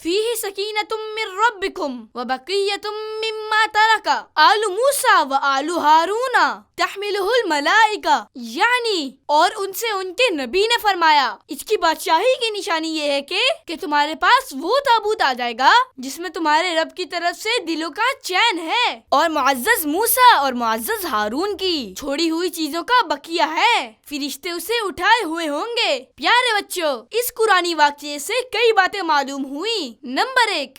فِيهِ سَكِينَةٌ مِّن رَّبِّكُمْ وَبَقِيَّةٌ مِّمَّا تَرَكَ آلُ مُوسَىٰ وَآلُ هَارُونَ تَحْمِلُهُ الْمَلَائِكَةُ، یعنی اور ان سے ان کے نبی نے فرمایا، اس کی بادشاہی کی نشانی یہ ہے کہ تمہارے پاس وہ تابوت آ جائے گا جس میں تمہارے رب کی طرف سے دلوں کا چین ہے، اور معزز موسیٰ اور معزز ہارون کی چھوڑی ہوئی چیزوں کا بقیہ ہے، فرشتے اسے اٹھائے ہوئے ہوں گے۔ پیارے بچوں، اس قرآنی واقعے سے کئی باتیں معلوم ہوئی۔ نمبر 1،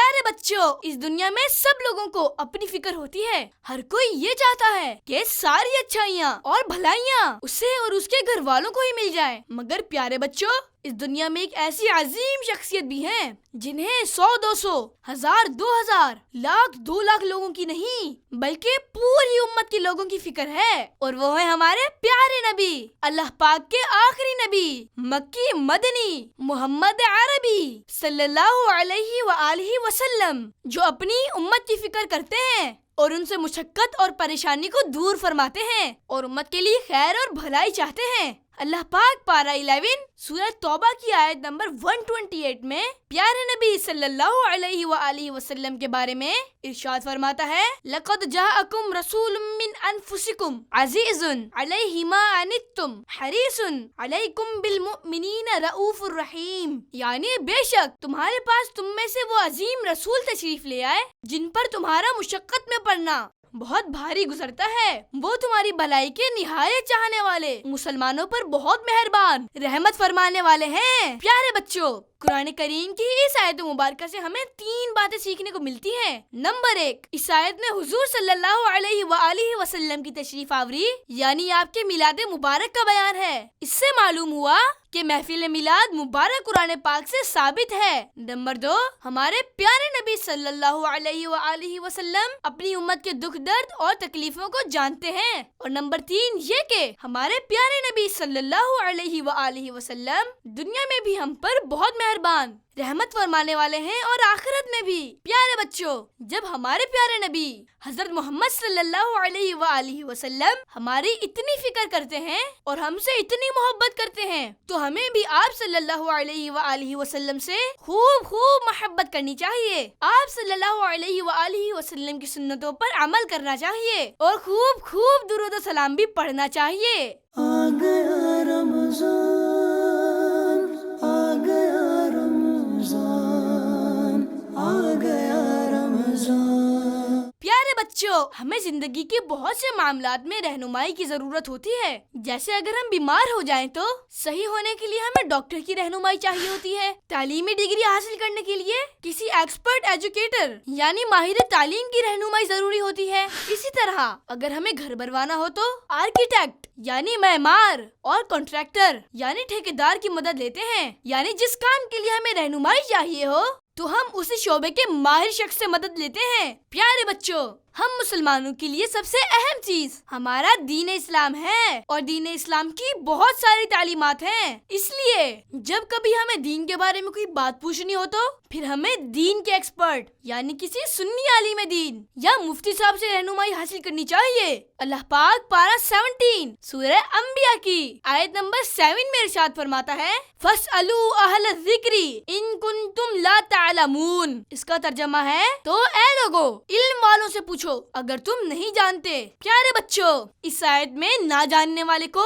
پیارے بچوں، اس دنیا میں سب لوگوں کو اپنی فکر ہوتی ہے. ہر کوئی یہ چاہتا ہے کہ ساری اچھائیاں اور بھلائیاں اسے اور اس کے گھر والوں کو ہی مل جائے. مگر پیارے بچوں، اس دنیا میں ایک ایسی عظیم شخصیت بھی ہیں جنہیں 100 200 1000 2000 لاکھ 2 لاکھ لوگوں کی نہیں بلکہ پوری امت کے لوگوں کی فکر ہے، اور وہ ہے ہمارے پیارے نبی، اللہ پاک کے آخری نبی، مکی مدنی محمد عربی صلی اللہ علیہ وآلہ وسلم، جو اپنی امت کی فکر کرتے ہیں اور ان سے مشقت اور پریشانی کو دور فرماتے ہیں اور امت کے لیے خیر اور بھلائی چاہتے ہیں. اللہ پاک پارہ 11 سورہ توبہ کی آیت نمبر 128 میں پیارے نبی صلی اللہ علیہ وآلہ وسلم کے بارے میں ارشاد فرماتا ہے، لَقَدْ جَاءَكُمْ رَسُولٌ مِّنْ أَنفُسِكُمْ عَزِيزٌ عَلَيْهِ مَا عَنِتُّمْ حَرِيصٌ عَلَيْكُمْ بِالْمُؤْمِنِينَ رَءُوفٌ رَحِيمٌ. یعنی بے شک تمہارے پاس تم میں سے وہ عظیم رسول تشریف لے آئے جن پر تمہارا مشقت میں پڑنا بہت بھاری گزرتا ہے. وہ تمہاری بھلائی کے نہایت چاہنے والے، مسلمانوں پر بہت مہربان، رحمت فرمانے والے ہیں. پیارے بچوں، قرآن کریم کی اس آیت مبارکہ سے ہمیں 3 باتیں سیکھنے کو ملتی ہیں. نمبر 1، اس آیت میں حضور صلی اللہ علیہ وآلہ وسلم کی تشریف آوری یعنی آپ کے میلاد مبارک کا بیان ہے. اس سے معلوم ہوا کہ محفل میلاد مبارک قرآن پاک سے ثابت ہے. نمبر 2، ہمارے پیارے نبی صلی اللہ علیہ وآلہ وسلم اپنی امت کے دکھ درد اور تکلیفوں کو جانتے ہیں. اور نمبر 3 یہ کہ ہمارے پیارے نبی صلی اللہ علیہ وآلہ وسلم دنیا میں بھی ہم پر بہت مہربان، رحمت فرمانے والے ہیں اور آخرت میں بھی. پیارے بچوں، جب ہمارے پیارے نبی حضرت محمد صلی اللہ علیہ وآلہ وسلم ہماری اتنی فکر کرتے ہیں اور ہم سے اتنی محبت کرتے ہیں تو ہمیں بھی آپ صلی اللہ علیہ وآلہ وسلم سے خوب محبت کرنی چاہیے. آپ صلی اللہ علیہ وآلہ وسلم کی سنتوں پر عمل کرنا چاہیے اور خوب درود و سلام بھی پڑھنا چاہیے. آ گیا رمضان، آ گیا رمضان، آ گیا رمضان. پیارے بچوں، ہمیں زندگی کے بہت سے معاملات میں رہنمائی کی ضرورت ہوتی ہے. جیسے اگر ہم بیمار ہو جائیں تو صحیح ہونے کے لیے ہمیں ڈاکٹر کی رہنمائی چاہیے ہوتی ہے. تعلیمی ڈگری حاصل کرنے کے لیے کسی ایکسپرٹ ایجوکیٹر یعنی ماہر تعلیم کی رہنمائی ضروری ہوتی ہے. اسی طرح اگر ہمیں گھر بنوانا ہو تو آرکیٹیکٹ یعنی معمار اور کانٹریکٹر یعنی ٹھیکیدار کی مدد لیتے ہیں. یعنی جس کام کے لیے ہمیں رہنمائی چاہیے ہو تو ہم اسی شعبے کے ماہر شخص سے مدد لیتے ہیں. پیارے بچوں، ہم مسلمانوں کے لیے سب سے اہم چیز ہمارا دین اسلام ہے اور دین اسلام کی بہت ساری تعلیمات ہیں. اس لیے جب کبھی ہمیں دین کے بارے میں کوئی بات پوچھنی ہو تو پھر ہمیں دین کے ایکسپرٹ یعنی کسی سنی عالم دین یا مفتی صاحب سے رہنمائی حاصل کرنی چاہیے. اللہ پاک پارہ 17 سورہ انبیاء کی آیت نمبر 7 میں ارشاد فرماتا ہے، فَاسْأَلُوا أَهْلَ الذِّكْرِ إِن كُنتُمْ لَا تَعْلَمُونَ. اس کا ترجمہ ہے تو اے لوگو علم والوں سے پوچھو اگر تم نہیں جانتے. پیارے بچوں، اس آیت میں نہ جاننے والے کو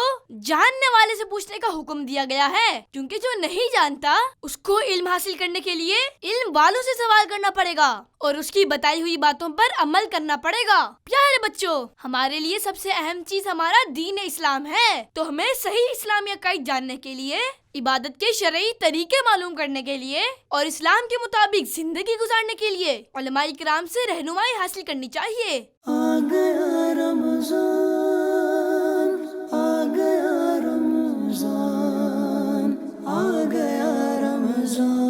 جاننے والے سے پوچھنے کا حکم دیا گیا ہے، کیونکہ جو نہیں جانتا اس کو علم حاصل کرنے کے لیے علم والوں سے سوال کرنا پڑے گا اور اس کی بتائی ہوئی باتوں پر عمل کرنا پڑے گا. پیارے بچوں، ہمارے لیے سب سے اہم چیز ہمارا دین اسلام ہے، تو ہمیں صحیح اسلامی عقائد جاننے کے لیے، عبادت کے شرعی طریقے معلوم کرنے کے لیے اور اسلام کے مطابق زندگی گزارنے کے لیے علماء کرام سے رہنمائی حاصل کرنی چاہیے. آ گیا رمضان، آ گیا رمضان، آ گیا رمضان.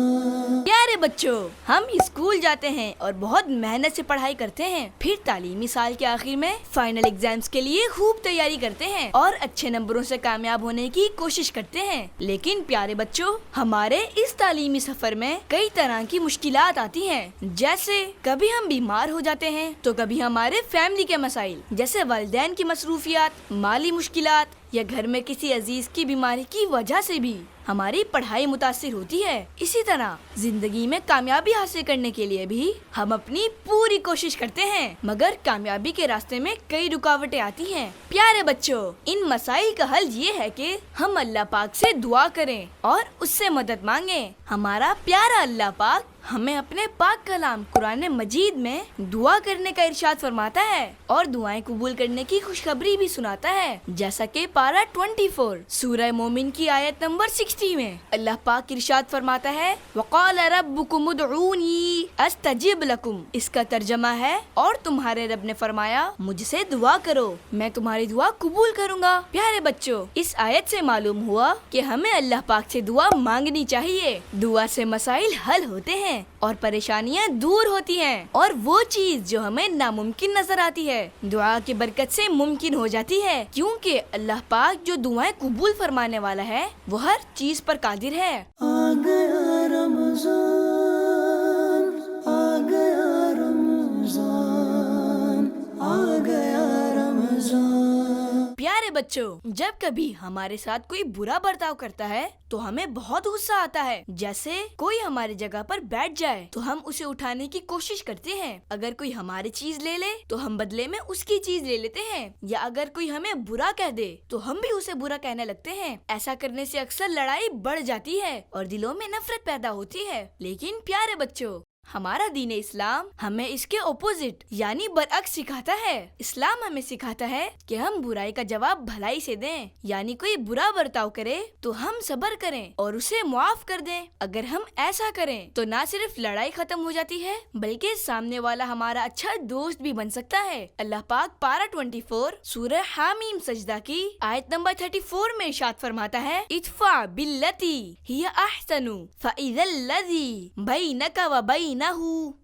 پیارے بچوں، ہم اسکول جاتے ہیں اور بہت محنت سے پڑھائی کرتے ہیں، پھر تعلیمی سال کے آخر میں فائنل ایگزامز کے لیے خوب تیاری کرتے ہیں اور اچھے نمبروں سے کامیاب ہونے کی کوشش کرتے ہیں. لیکن پیارے بچوں، ہمارے اس تعلیمی سفر میں کئی طرح کی مشکلات آتی ہیں. جیسے کبھی ہم بیمار ہو جاتے ہیں تو کبھی ہمارے فیملی کے مسائل جیسے والدین کی مصروفیات، مالی مشکلات یا گھر میں کسی عزیز کی بیماری کی وجہ سے بھی ہماری پڑھائی متاثر ہوتی ہے. اسی طرح زندگی میں کامیابی حاصل کرنے کے لیے بھی ہم اپنی پوری کوشش کرتے ہیں، مگر کامیابی کے راستے میں کئی رکاوٹیں آتی ہیں. پیارے بچوں، ان مسائل کا حل یہ ہے کہ ہم اللہ پاک سے دعا کریں اور اس سے مدد مانگیں. ہمارا پیارا اللہ پاک ہمیں اپنے پاک کلام قرآن مجید میں دعا کرنے کا ارشاد فرماتا ہے اور دعائیں قبول کرنے کی خوشخبری بھی سناتا ہے، جیسا کہ پارہ 24 سورہ مومن کی آیت نمبر 60 میں اللہ پاک ارشاد فرماتا ہے وقال ربکم ادعونی استجب لکم۔ اس کا ترجمہ ہے اور تمہارے رب نے فرمایا مجھ سے دعا کرو، میں تمہاری دعا قبول کروں گا۔ پیارے بچوں، اس آیت سے معلوم ہوا کہ ہمیں اللہ پاک سے دعا مانگنی چاہیے۔ دعا سے مسائل حل ہوتے ہیں اور پریشانیاں دور ہوتی ہیں، اور وہ چیز جو ہمیں ناممکن نظر آتی ہے دعا کی برکت سے ممکن ہو جاتی ہے، کیونکہ اللہ پاک جو دعائیں قبول فرمانے والا ہے وہ ہر چیز پر قادر ہے۔ آ گیا رمضان، آ گیا رمضان، آ گیا رمضان۔ پیارے بچوں، جب کبھی ہمارے ساتھ کوئی برا برتاؤ کرتا ہے تو ہمیں بہت غصہ آتا ہے۔ جیسے کوئی ہماری جگہ پر بیٹھ جائے تو ہم اسے اٹھانے کی کوشش کرتے ہیں، اگر کوئی ہماری چیز لے لے تو ہم بدلے میں اس کی چیز لے لیتے ہیں، یا اگر کوئی ہمیں برا کہہ دے تو ہم بھی اسے برا کہنے لگتے ہیں۔ ایسا کرنے سے اکثر لڑائی بڑھ جاتی ہے اور دلوں میں نفرت پیدا ہوتی ہے۔ لیکن پیارے بچوں، ہمارا دین اسلام ہمیں اس کے اپوزٹ یعنی برعکس سکھاتا ہے۔ اسلام ہمیں سکھاتا ہے کہ ہم برائی کا جواب بھلائی سے دیں، یعنی کوئی برا برتاؤ کرے تو ہم صبر کریں اور اسے معاف کر دیں۔ اگر ہم ایسا کریں تو نہ صرف لڑائی ختم ہو جاتی ہے بلکہ سامنے والا ہمارا اچھا دوست بھی بن سکتا ہے۔ اللہ پاک پارہ 24 سورہ حامیم سجدہ کی آیت نمبر 34 میں ارشاد فرماتا ہے ادفع باللتی ہی احسن فاذا الذی بینک وبینہ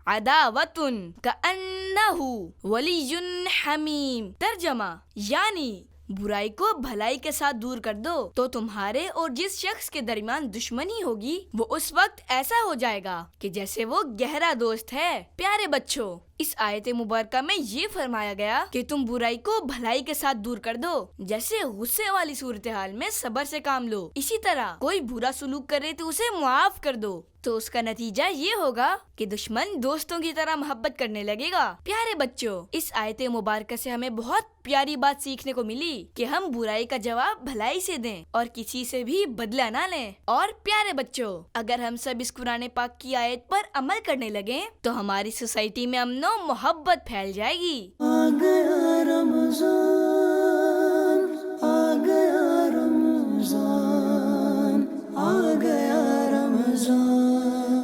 عداوۃ کأنہ ولی حمیم۔ ترجمہ یعنی برائی کو بھلائی کے ساتھ دور کر دو تو تمہارے اور جس شخص کے درمیان دشمنی ہوگی وہ اس وقت ایسا ہو جائے گا کہ جیسے وہ گہرا دوست ہے۔ پیارے بچوں، اس آیت مبارکہ میں یہ فرمایا گیا کہ تم برائی کو بھلائی کے ساتھ دور کر دو، جیسے غصے والی صورتحال میں صبر سے کام لو، اسی طرح کوئی برا سلوک کرے تو اسے معاف کر دو، تو اس کا نتیجہ یہ ہوگا کہ دشمن دوستوں کی طرح محبت کرنے لگے گا۔ پیارے بچوں، اس آیت مبارکہ سے ہمیں بہت پیاری بات سیکھنے کو ملی کہ ہم برائی کا جواب بھلائی سے دیں اور کسی سے بھی بدلہ نہ لیں۔ اور پیارے بچوں، اگر ہم سب اس قرآن پاک کی آیت پر عمل کرنے لگیں تو ہماری سوسائٹی میں امن و محبت پھیل جائے گی۔ آ گیا رمضان۔